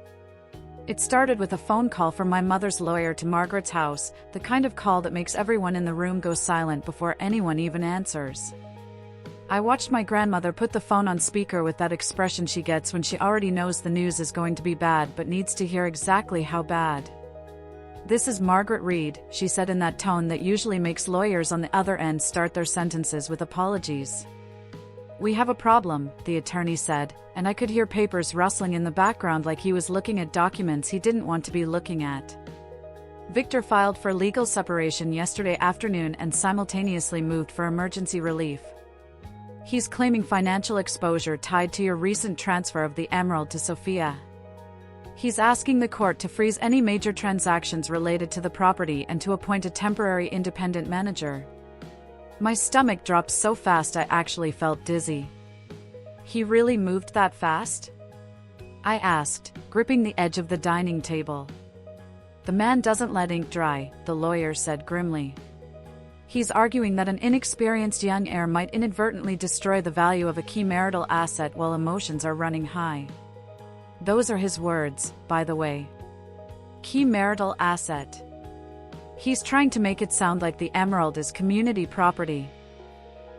It started with a phone call from my mother's lawyer to Margaret's house, the kind of call that makes everyone in the room go silent before anyone even answers. I watched my grandmother put the phone on speaker with that expression she gets when she already knows the news is going to be bad but needs to hear exactly how bad. "This is Margaret Reed," she said in that tone that usually makes lawyers on the other end start their sentences with apologies. "We have a problem," the attorney said, and I could hear papers rustling in the background like he was looking at documents he didn't want to be looking at. Victor filed for legal separation yesterday afternoon and simultaneously moved for emergency relief. He's claiming financial exposure tied to your recent transfer of the emerald to Sophia. He's asking the court to freeze any major transactions related to the property and to appoint a temporary independent manager. My stomach dropped so fast I actually felt dizzy. "He really moved that fast?" I asked, gripping the edge of the dining table. "The man doesn't let ink dry," the lawyer said grimly. "He's arguing that an inexperienced young heir might inadvertently destroy the value of a key marital asset while emotions are running high." Those are his words, by the way. Key marital asset. He's trying to make it sound like the emerald is community property.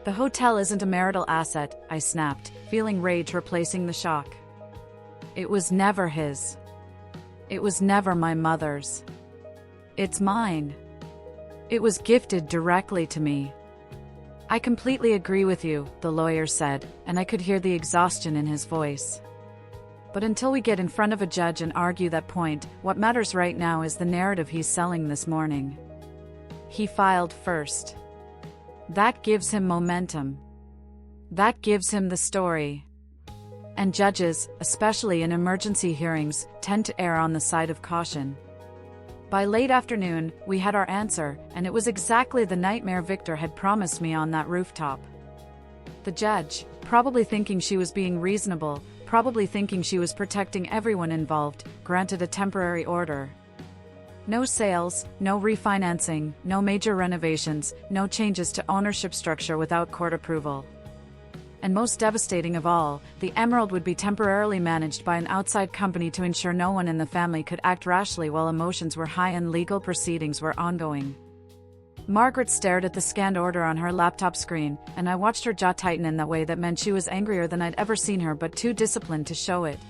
"The hotel isn't a marital asset," I snapped, feeling rage replacing the shock. "It was never his. It was never my mother's. It's mine." It was gifted directly to me. I completely agree with you, the lawyer said, and I could hear the exhaustion in his voice. But until we get in front of a judge and argue that point, what matters right now is the narrative he's selling this morning. He filed first. That gives him momentum. That gives him the story. And judges, especially in emergency hearings, tend to err on the side of caution. By late afternoon, we had our answer, and it was exactly the nightmare Victor had promised me on that rooftop. The judge, probably thinking she was being reasonable, probably thinking she was protecting everyone involved, granted a temporary order. No sales, no refinancing, no major renovations, no changes to ownership structure without court approval. And most devastating of all, the emerald would be temporarily managed by an outside company to ensure no one in the family could act rashly while emotions were high and legal proceedings were ongoing. Margaret stared at the scanned order on her laptop screen, and I watched her jaw tighten in that way that meant she was angrier than I'd ever seen her but too disciplined to show it.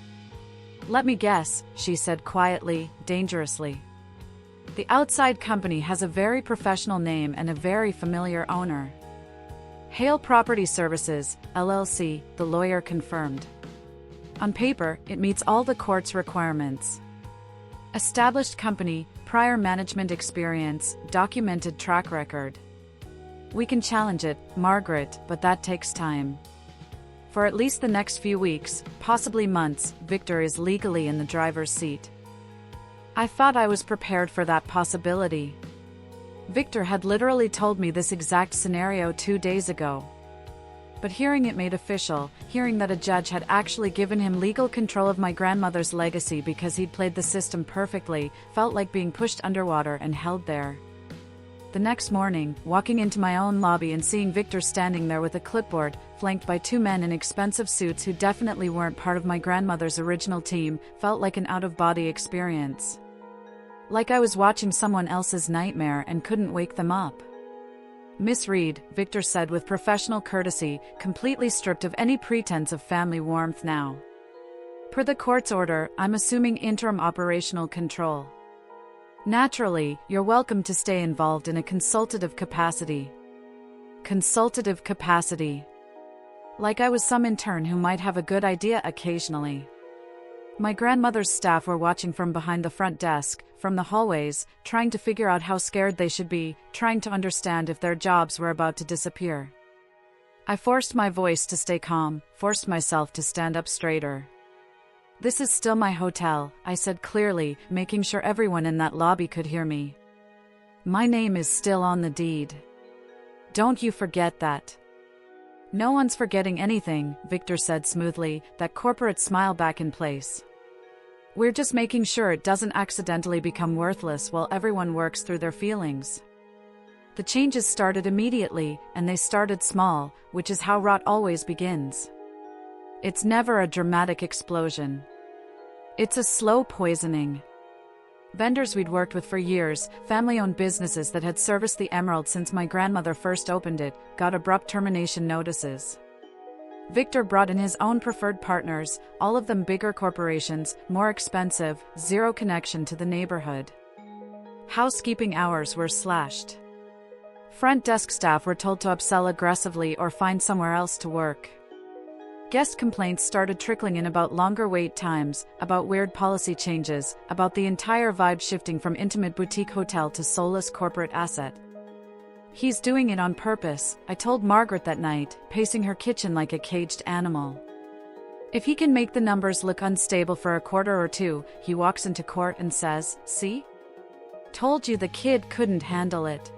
"Let me guess," she said quietly, dangerously. "The outside company has a very professional name and a very familiar owner." "Hale Property Services, LLC, the lawyer confirmed. "On paper, it meets all the court's requirements. Established company, prior management experience, documented track record. We can challenge it, Margaret, but that takes time. For at least the next few weeks, possibly months, Victor is legally in the driver's seat." I thought I was prepared for that possibility. Victor had literally told me this exact scenario 2 days ago. But hearing it made official, hearing that a judge had actually given him legal control of my grandmother's legacy because he'd played the system perfectly, felt like being pushed underwater and held there. The next morning, walking into my own lobby and seeing Victor standing there with a clipboard, flanked by 2 men in expensive suits who definitely weren't part of my grandmother's original team, felt like an out-of-body experience. Like I was watching someone else's nightmare and couldn't wake them up. "Miss Reed," Victor said with professional courtesy, completely stripped of any pretense of family warmth now. "Per the court's order, I'm assuming interim operational control. Naturally, you're welcome to stay involved in a consultative capacity." Consultative capacity. Like I was some intern who might have a good idea occasionally. My grandmother's staff were watching from behind the front desk, from the hallways, trying to figure out how scared they should be, trying to understand if their jobs were about to disappear. I forced my voice to stay calm, forced myself to stand up straighter. "This is still my hotel," I said clearly, making sure everyone in that lobby could hear me. "My name is still on the deed. Don't you forget that." "No one's forgetting anything," Victor said smoothly, that corporate smile back in place. "We're just making sure it doesn't accidentally become worthless while everyone works through their feelings." The changes started immediately, and they started small, which is how rot always begins. It's never a dramatic explosion. It's a slow poisoning. Vendors we'd worked with for years, family-owned businesses that had serviced the emerald since my grandmother first opened it, got abrupt termination notices. Victor brought in his own preferred partners, all of them bigger corporations, more expensive, zero connection to the neighborhood. Housekeeping hours were slashed. Front desk staff were told to upsell aggressively or find somewhere else to work. Guest complaints started trickling in about longer wait times, about weird policy changes, about the entire vibe shifting from intimate boutique hotel to soulless corporate asset. "He's doing it on purpose," I told Margaret that night, pacing her kitchen like a caged animal. "If he can make the numbers look unstable for a quarter or two, he walks into court and says, 'See? Told you the kid couldn't handle it.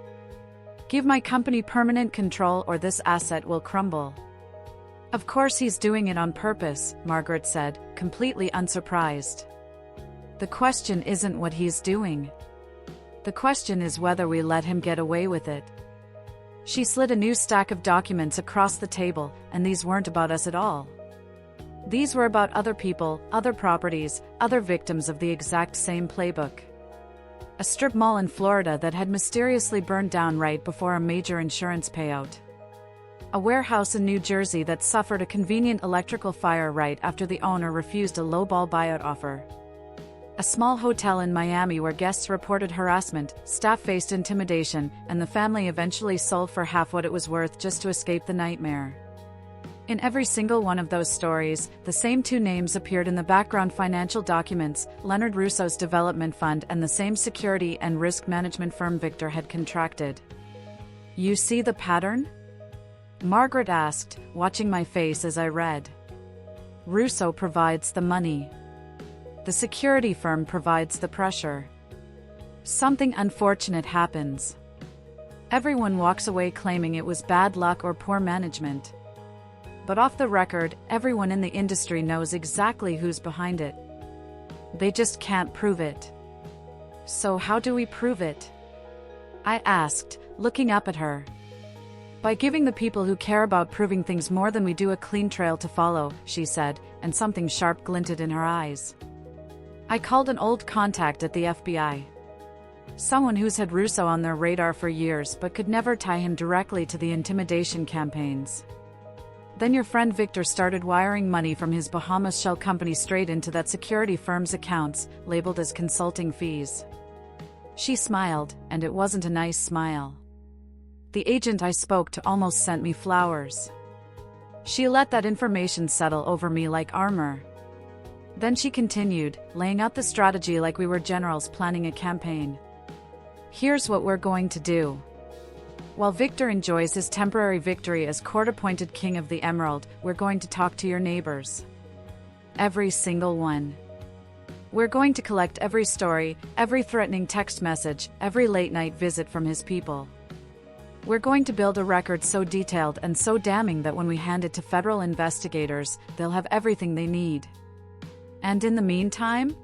Give my company permanent control or this asset will crumble.' Of course he's doing it on purpose," Margaret said, completely unsurprised. "The question isn't what he's doing. The question is whether we let him get away with it." She slid a new stack of documents across the table, and these weren't about us at all. These were about other people, other properties, other victims of the exact same playbook. A strip mall in Florida that had mysteriously burned down right before a major insurance payout. A warehouse in New Jersey that suffered a convenient electrical fire right after the owner refused a lowball buyout offer. A A small hotel in Miami where guests reported harassment, staff faced intimidation, and the family eventually sold for half what it was worth just to escape the nightmare. In every single one of those stories, the same two names appeared in the background financial documents: Leonard Russo's development fund and the same security and risk management firm Victor had contracted. "You see the pattern?" Margaret asked, watching my face as I read. "Russo provides the money. The security firm provides the pressure. Something unfortunate happens. Everyone walks away claiming it was bad luck or poor management. But off the record, everyone in the industry knows exactly who's behind it. They just can't prove it." "So how do we prove it?" I asked, looking up at her. "By giving the people who care about proving things more than we do a clean trail to follow," she said, and something sharp glinted in her eyes. I called an old contact at the FBI. Someone who's had Russo on their radar for years but could never tie him directly to the intimidation campaigns. "Then your friend Victor started wiring money from his Bahamas shell company straight into that security firm's accounts, labeled as consulting fees." She smiled, and it wasn't a nice smile. The agent I spoke to almost sent me flowers. She let that information settle over me like armor. Then she continued, laying out the strategy like we were generals planning a campaign. "Here's what we're going to do. While Victor enjoys his temporary victory as court-appointed king of the Emerald, we're going to talk to your neighbors. Every single one. We're going to collect every story, every threatening text message, every late-night visit from his people. We're going to build a record so detailed and so damning that when we hand it to federal investigators, they'll have everything they need." "And in the meantime?"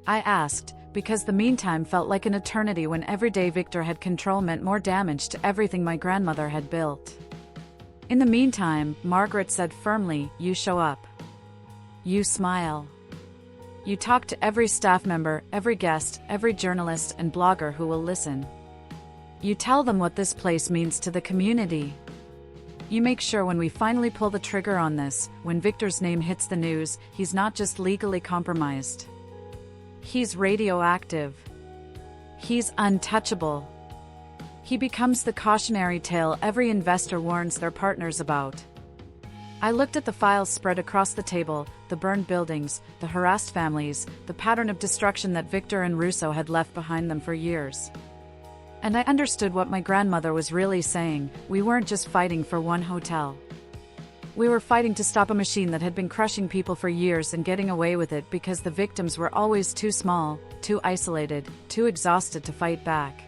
I asked, because the meantime felt like an eternity when every day Victor had control meant more damage to everything my grandmother had built. "In the meantime," Margaret said firmly, "you show up. You smile. You talk to every staff member, every guest, every journalist and blogger who will listen. You tell them what this place means to the community. You make sure when we finally pull the trigger on this, when Victor's name hits the news, he's not just legally compromised. He's radioactive. He's untouchable. He becomes the cautionary tale every investor warns their partners about." I looked at the files spread across the table, the burned buildings, the harassed families, the pattern of destruction that Victor and Russo had left behind them for years. And I understood what my grandmother was really saying: we weren't just fighting for one hotel. We were fighting to stop a machine that had been crushing people for years and getting away with it because the victims were always too small, too isolated, too exhausted to fight back.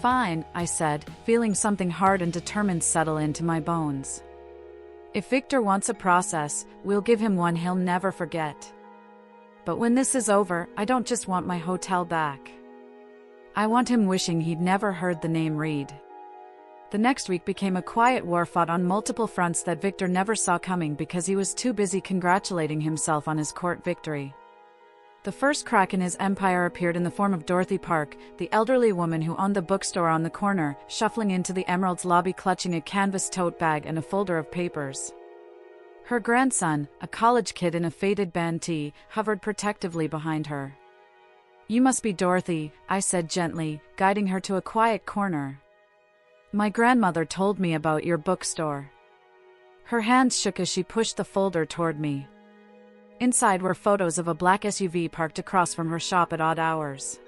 "Fine," I said, feeling something hard and determined settle into my bones. "If Victor wants a process, we'll give him one he'll never forget. But when this is over, I don't just want my hotel back. I want him wishing he'd never heard the name Reed." The next week became a quiet war fought on multiple fronts that Victor never saw coming because he was too busy congratulating himself on his court victory. The first crack in his empire appeared in the form of Dorothy Park, the elderly woman who owned the bookstore on the corner, shuffling into the Emerald's lobby clutching a canvas tote bag and a folder of papers. Her grandson, a college kid in a faded band tee, hovered protectively behind her. "You must be Dorothy," I said gently, guiding her to a quiet corner. "My grandmother told me about your bookstore." Her hands shook as she pushed the folder toward me. Inside were photos of a black SUV parked across from her shop at odd hours.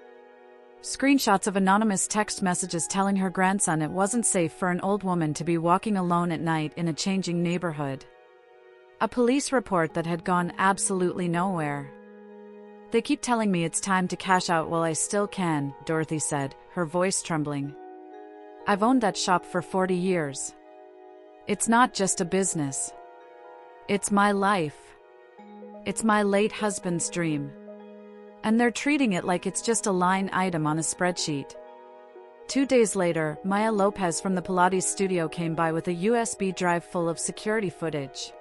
Screenshots of anonymous text messages telling her grandson it wasn't safe for an old woman to be walking alone at night in a changing neighborhood. A police report that had gone absolutely nowhere. "They keep telling me it's time to cash out while I still can," Dorothy said, her voice trembling. "I've owned that shop for 40 years. It's not just a business. It's my life. It's my late husband's dream. And they're treating it like it's just a line item on a spreadsheet." 2 days later, Maya Lopez from the Pilates studio came by with a USB drive full of security footage.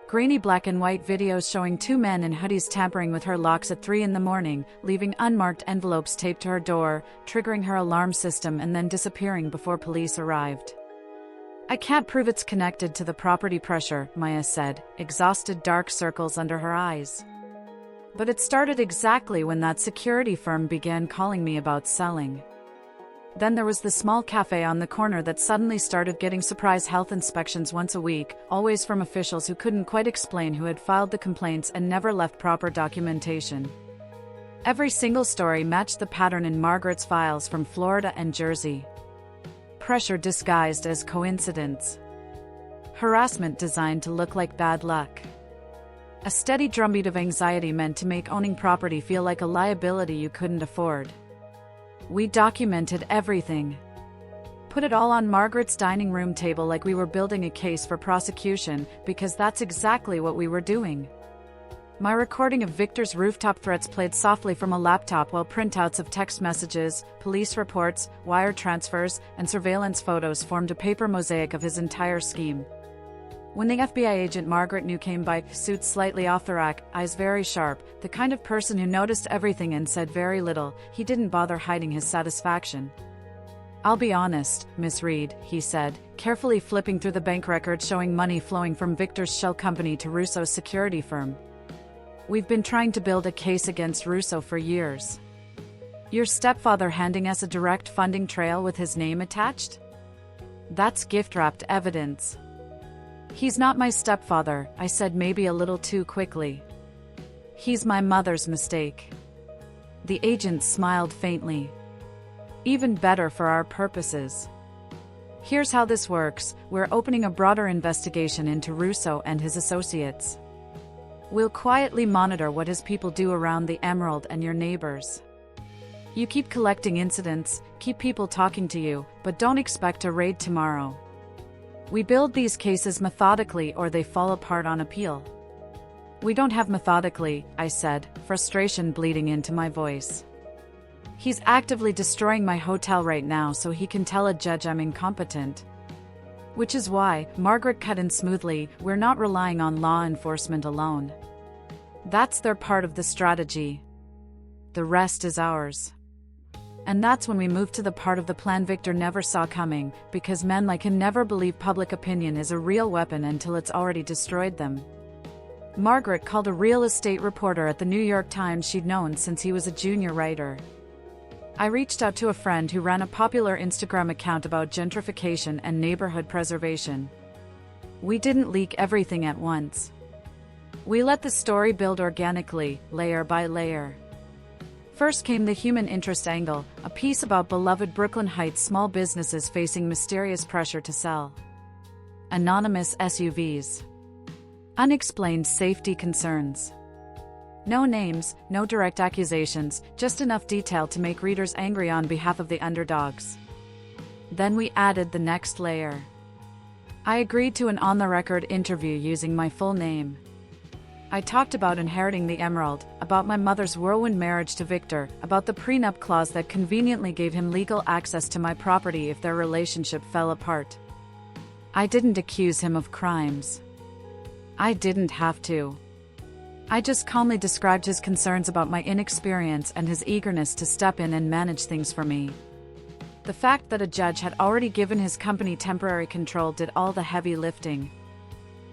Grainy black and white videos showing two men in hoodies tampering with her locks at 3 a.m, leaving unmarked envelopes taped to her door, triggering her alarm system and then disappearing before police arrived. "I can't prove it's connected to the property pressure," Maya said, exhausted dark circles under her eyes. But it started exactly when that security firm began calling me about selling. Then there was the small cafe on the corner that suddenly started getting surprise health inspections once a week, always from officials who couldn't quite explain who had filed the complaints and never left proper documentation. Every single story matched the pattern in Margaret's files from Florida and Jersey. Pressure disguised as coincidence. Harassment designed to look like bad luck. A steady drumbeat of anxiety meant to make owning property feel like a liability you couldn't afford. We documented everything. Put it all on Margaret's dining room table like we were building a case for prosecution, because that's exactly what we were doing. My recording of Victor's rooftop threats played softly from a laptop while printouts of text messages, police reports, wire transfers, and surveillance photos formed a paper mosaic of his entire scheme. When the FBI agent Margaret knew came by, suit slightly off the rack, eyes very sharp, the kind of person who noticed everything and said very little, he didn't bother hiding his satisfaction. "I'll be honest, Miss Reed," he said, carefully flipping through the bank records showing money flowing from Victor's shell company to Russo's security firm. "We've been trying to build a case against Russo for years. Your stepfather handing us a direct funding trail with his name attached? That's gift-wrapped evidence." "He's not my stepfather," I said, maybe a little too quickly. "He's my mother's mistake." The agent smiled faintly. "Even better for our purposes. Here's how this works: we're opening a broader investigation into Russo and his associates. We'll quietly monitor what his people do around the Emerald and your neighbors. You keep collecting incidents, keep people talking to you, but don't expect a raid tomorrow. We build these cases methodically or they fall apart on appeal." "We don't have methodically," I said, frustration bleeding into my voice. "He's actively destroying my hotel right now so he can tell a judge I'm incompetent." "Which is why," Margaret cut in smoothly, "we're not relying on law enforcement alone. That's their part of the strategy. The rest is ours." And that's when we moved to the part of the plan Victor never saw coming, because men like him never believe public opinion is a real weapon until it's already destroyed them. Margaret called a real estate reporter at the New York Times she'd known since he was a junior writer. I reached out to a friend who ran a popular Instagram account about gentrification and neighborhood preservation. We didn't leak everything at once. We let the story build organically, layer by layer. First came the human interest angle, a piece about beloved Brooklyn Heights small businesses facing mysterious pressure to sell. Anonymous SUVs. Unexplained safety concerns. No names, no direct accusations, just enough detail to make readers angry on behalf of the underdogs. Then we added the next layer. I agreed to an on-the-record interview using my full name. I talked about inheriting the Emerald, about my mother's whirlwind marriage to Victor, about the prenup clause that conveniently gave him legal access to my property if their relationship fell apart. I didn't accuse him of crimes. I didn't have to. I just calmly described his concerns about my inexperience and his eagerness to step in and manage things for me. The fact that a judge had already given his company temporary control did all the heavy lifting.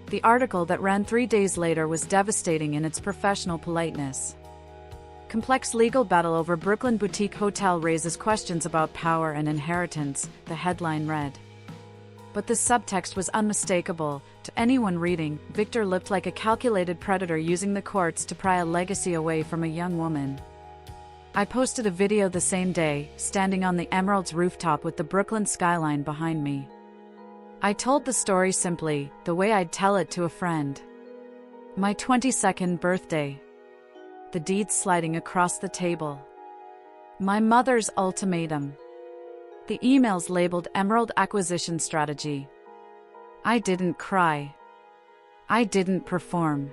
The article that ran 3 days later was devastating in its professional politeness. Complex legal battle over Brooklyn boutique hotel raises questions about power and inheritance, the headline read. But the subtext was unmistakable. To anyone reading, Victor looked like a calculated predator using the courts to pry a legacy away from a young woman. I posted a video the same day, standing on the Emerald's rooftop with the Brooklyn skyline behind me. I told the story simply, the way I'd tell it to a friend. My 22nd birthday. The deeds sliding across the table. My mother's ultimatum. The emails labeled Emerald Acquisition Strategy. I didn't cry. I didn't perform.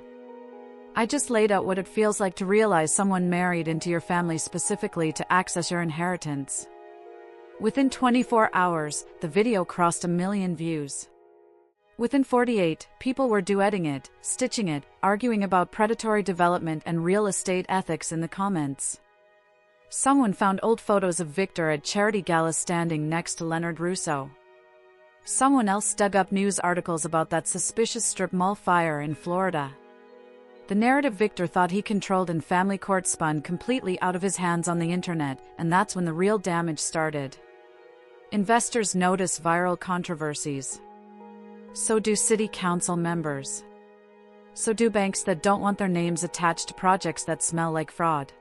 I just laid out what it feels like to realize someone married into your family specifically to access your inheritance. Within 24 hours, the video crossed 1 million views. Within 48, people were duetting it, stitching it, arguing about predatory development and real estate ethics in the comments. Someone found old photos of Victor at charity galas standing next to Leonard Russo. Someone else dug up news articles about that suspicious strip mall fire in Florida. The narrative Victor thought he controlled in family court spun completely out of his hands on the internet, and that's when the real damage started. Investors notice viral controversies. So do city council members. So do banks that don't want their names attached to projects that smell like fraud.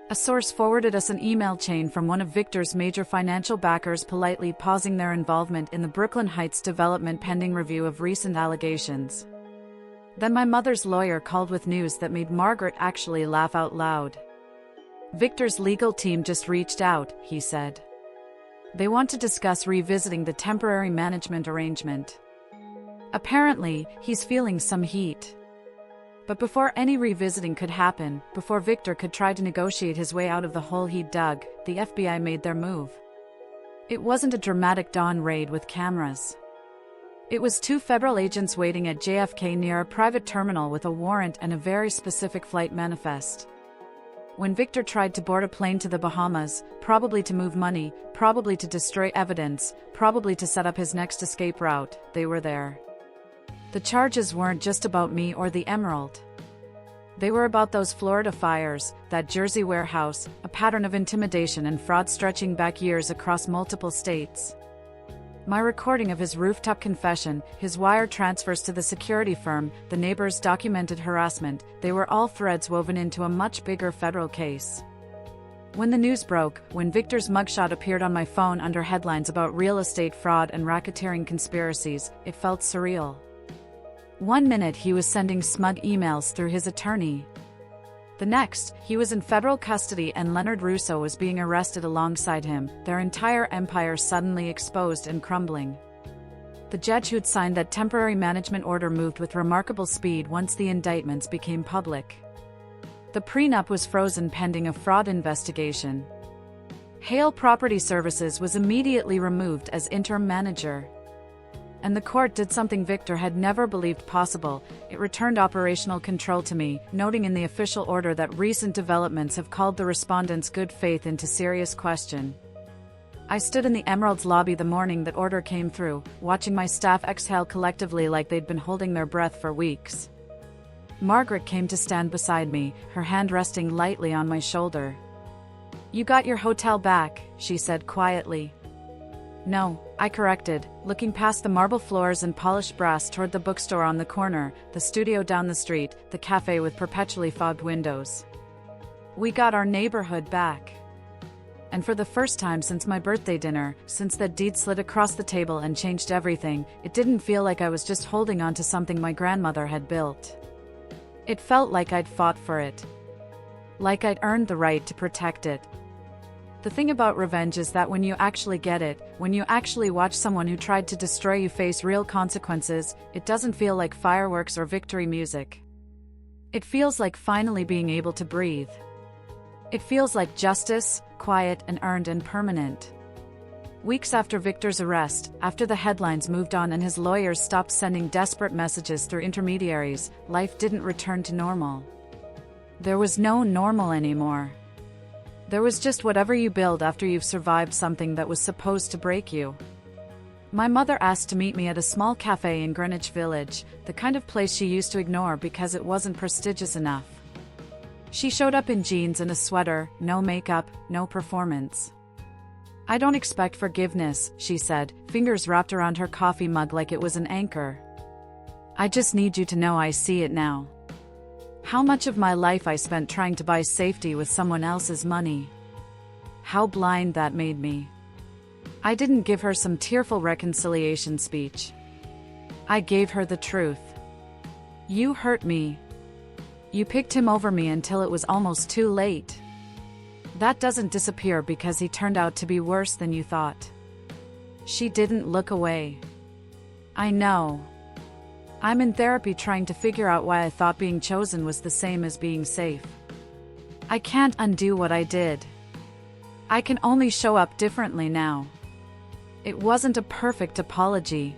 A source forwarded us an email chain from one of Victor's major financial backers politely pausing their involvement in the Brooklyn Heights development pending review of recent allegations. Then my mother's lawyer called with news that made Margaret actually laugh out loud. Victor's legal team just reached out, he said. They want to discuss revisiting the temporary management arrangement. Apparently, he's feeling some heat. But before any revisiting could happen, before Victor could try to negotiate his way out of the hole he'd dug, the FBI made their move. It wasn't a dramatic dawn raid with cameras. It was 2 federal agents waiting at JFK near a private terminal with a warrant and a very specific flight manifest. When Victor tried to board a plane to the Bahamas, probably to move money, probably to destroy evidence, probably to set up his next escape route, they were there. The charges weren't just about me or the emerald. They were about those Florida fires, that Jersey warehouse, a pattern of intimidation and fraud stretching back years across multiple states. My recording of his rooftop confession, his wire transfers to the security firm, the neighbors' documented harassment, they were all threads woven into a much bigger federal case. When the news broke, when Victor's mugshot appeared on my phone under headlines about real estate fraud and racketeering conspiracies, it felt surreal. One minute he was sending smug emails through his attorney. The next, he was in federal custody and Leonard Russo was being arrested alongside him, their entire empire suddenly exposed and crumbling. The judge who'd signed that temporary management order moved with remarkable speed once the indictments became public. The prenup was frozen pending a fraud investigation. Hale Property Services was immediately removed as interim manager. And the court did something Victor had never believed possible. It returned operational control to me, noting in the official order that recent developments have called the respondents' good faith into serious question. I stood in the Emerald's lobby the morning that order came through, watching my staff exhale collectively like they'd been holding their breath for weeks. Margaret came to stand beside me, her hand resting lightly on my shoulder. "You got your hotel back," she said quietly. "No," I corrected, looking past the marble floors and polished brass toward the bookstore on the corner, the studio down the street, the cafe with perpetually fogged windows. "We got our neighborhood back." And for the first time since my birthday dinner, since that deed slid across the table and changed everything, it didn't feel like I was just holding on to something my grandmother had built. It felt like I'd fought for it. Like I'd earned the right to protect it. The thing about revenge is that when you actually get it, when you actually watch someone who tried to destroy you face real consequences, it doesn't feel like fireworks or victory music. It feels like finally being able to breathe. It feels like justice, quiet and earned and permanent. Weeks after Victor's arrest, after the headlines moved on and his lawyers stopped sending desperate messages through intermediaries, life didn't return to normal. There was no normal anymore. There was just whatever you build after you've survived something that was supposed to break you. My mother asked to meet me at a small cafe in Greenwich Village, the kind of place she used to ignore because it wasn't prestigious enough. She showed up in jeans and a sweater, no makeup, no performance. "I don't expect forgiveness," she said, fingers wrapped around her coffee mug like it was an anchor. "I just need you to know I see it now. How much of my life I spent trying to buy safety with someone else's money. How blind that made me." I didn't give her some tearful reconciliation speech. I gave her the truth. "You hurt me. You picked him over me until it was almost too late. That doesn't disappear because he turned out to be worse than you thought." She didn't look away. "I know. I'm in therapy trying to figure out why I thought being chosen was the same as being safe. I can't undo what I did. I can only show up differently now." It wasn't a perfect apology,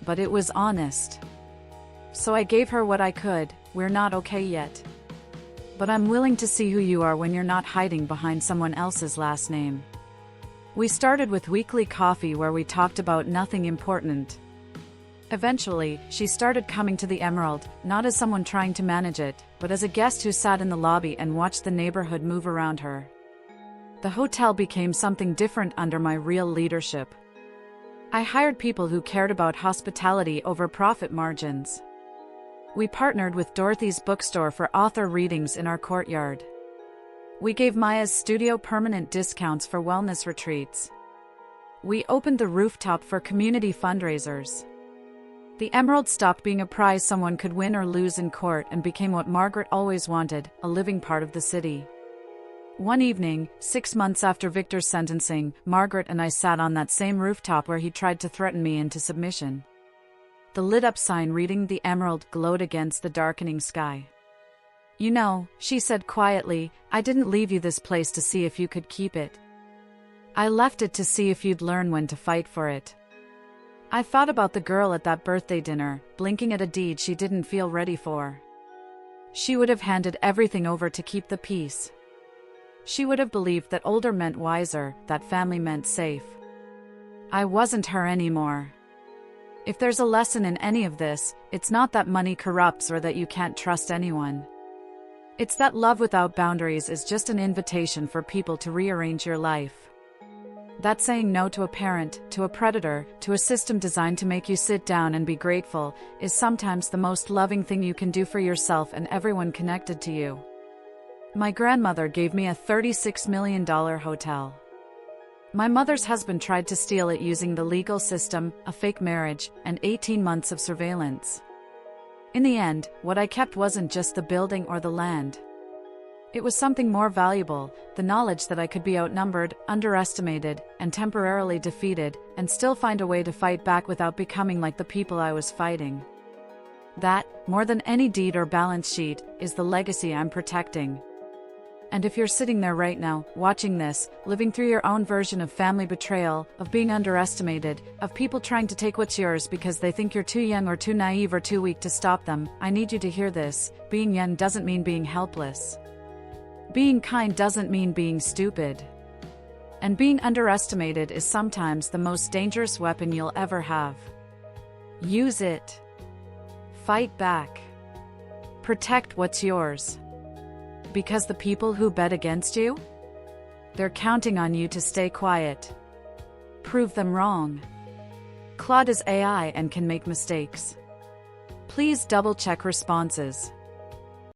but it was honest. So I gave her what I could. "We're not okay yet. But I'm willing to see who you are when you're not hiding behind someone else's last name." We started with weekly coffee where we talked about nothing important. Eventually, she started coming to the Emerald, not as someone trying to manage it, but as a guest who sat in the lobby and watched the neighborhood move around her. The hotel became something different under my real leadership. I hired people who cared about hospitality over profit margins. We partnered with Dorothy's bookstore for author readings in our courtyard. We gave Maya's studio permanent discounts for wellness retreats. We opened the rooftop for community fundraisers. The Emerald stopped being a prize someone could win or lose in court and became what Margaret always wanted, a living part of the city. One evening, 6 months after Victor's sentencing, Margaret and I sat on that same rooftop where he tried to threaten me into submission. The lit-up sign reading "The Emerald" glowed against the darkening sky. "You know," she said quietly, "I didn't leave you this place to see if you could keep it. I left it to see if you'd learn when to fight for it." I thought about the girl at that birthday dinner, blinking at a deed she didn't feel ready for. She would have handed everything over to keep the peace. She would have believed that older meant wiser, that family meant safe. I wasn't her anymore. If there's a lesson in any of this, it's not that money corrupts or that you can't trust anyone. It's that love without boundaries is just an invitation for people to rearrange your life. That saying no to a parent, to a predator, to a system designed to make you sit down and be grateful, is sometimes the most loving thing you can do for yourself and everyone connected to you. My grandmother gave me a $36 million hotel. My mother's husband tried to steal it using the legal system, a fake marriage, and 18 months of surveillance. In the end, what I kept wasn't just the building or the land. It was something more valuable, the knowledge that I could be outnumbered, underestimated, and temporarily defeated, and still find a way to fight back without becoming like the people I was fighting. That, more than any deed or balance sheet, is the legacy I'm protecting. And if you're sitting there right now, watching this, living through your own version of family betrayal, of being underestimated, of people trying to take what's yours because they think you're too young or too naive or too weak to stop them, I need you to hear this: being young doesn't mean being helpless. Being kind doesn't mean being stupid. And being underestimated is sometimes the most dangerous weapon you'll ever have. Use it. Fight back. Protect what's yours. Because the people who bet against you? They're counting on you to stay quiet. Prove them wrong. Claude is AI and can make mistakes. Please double-check responses.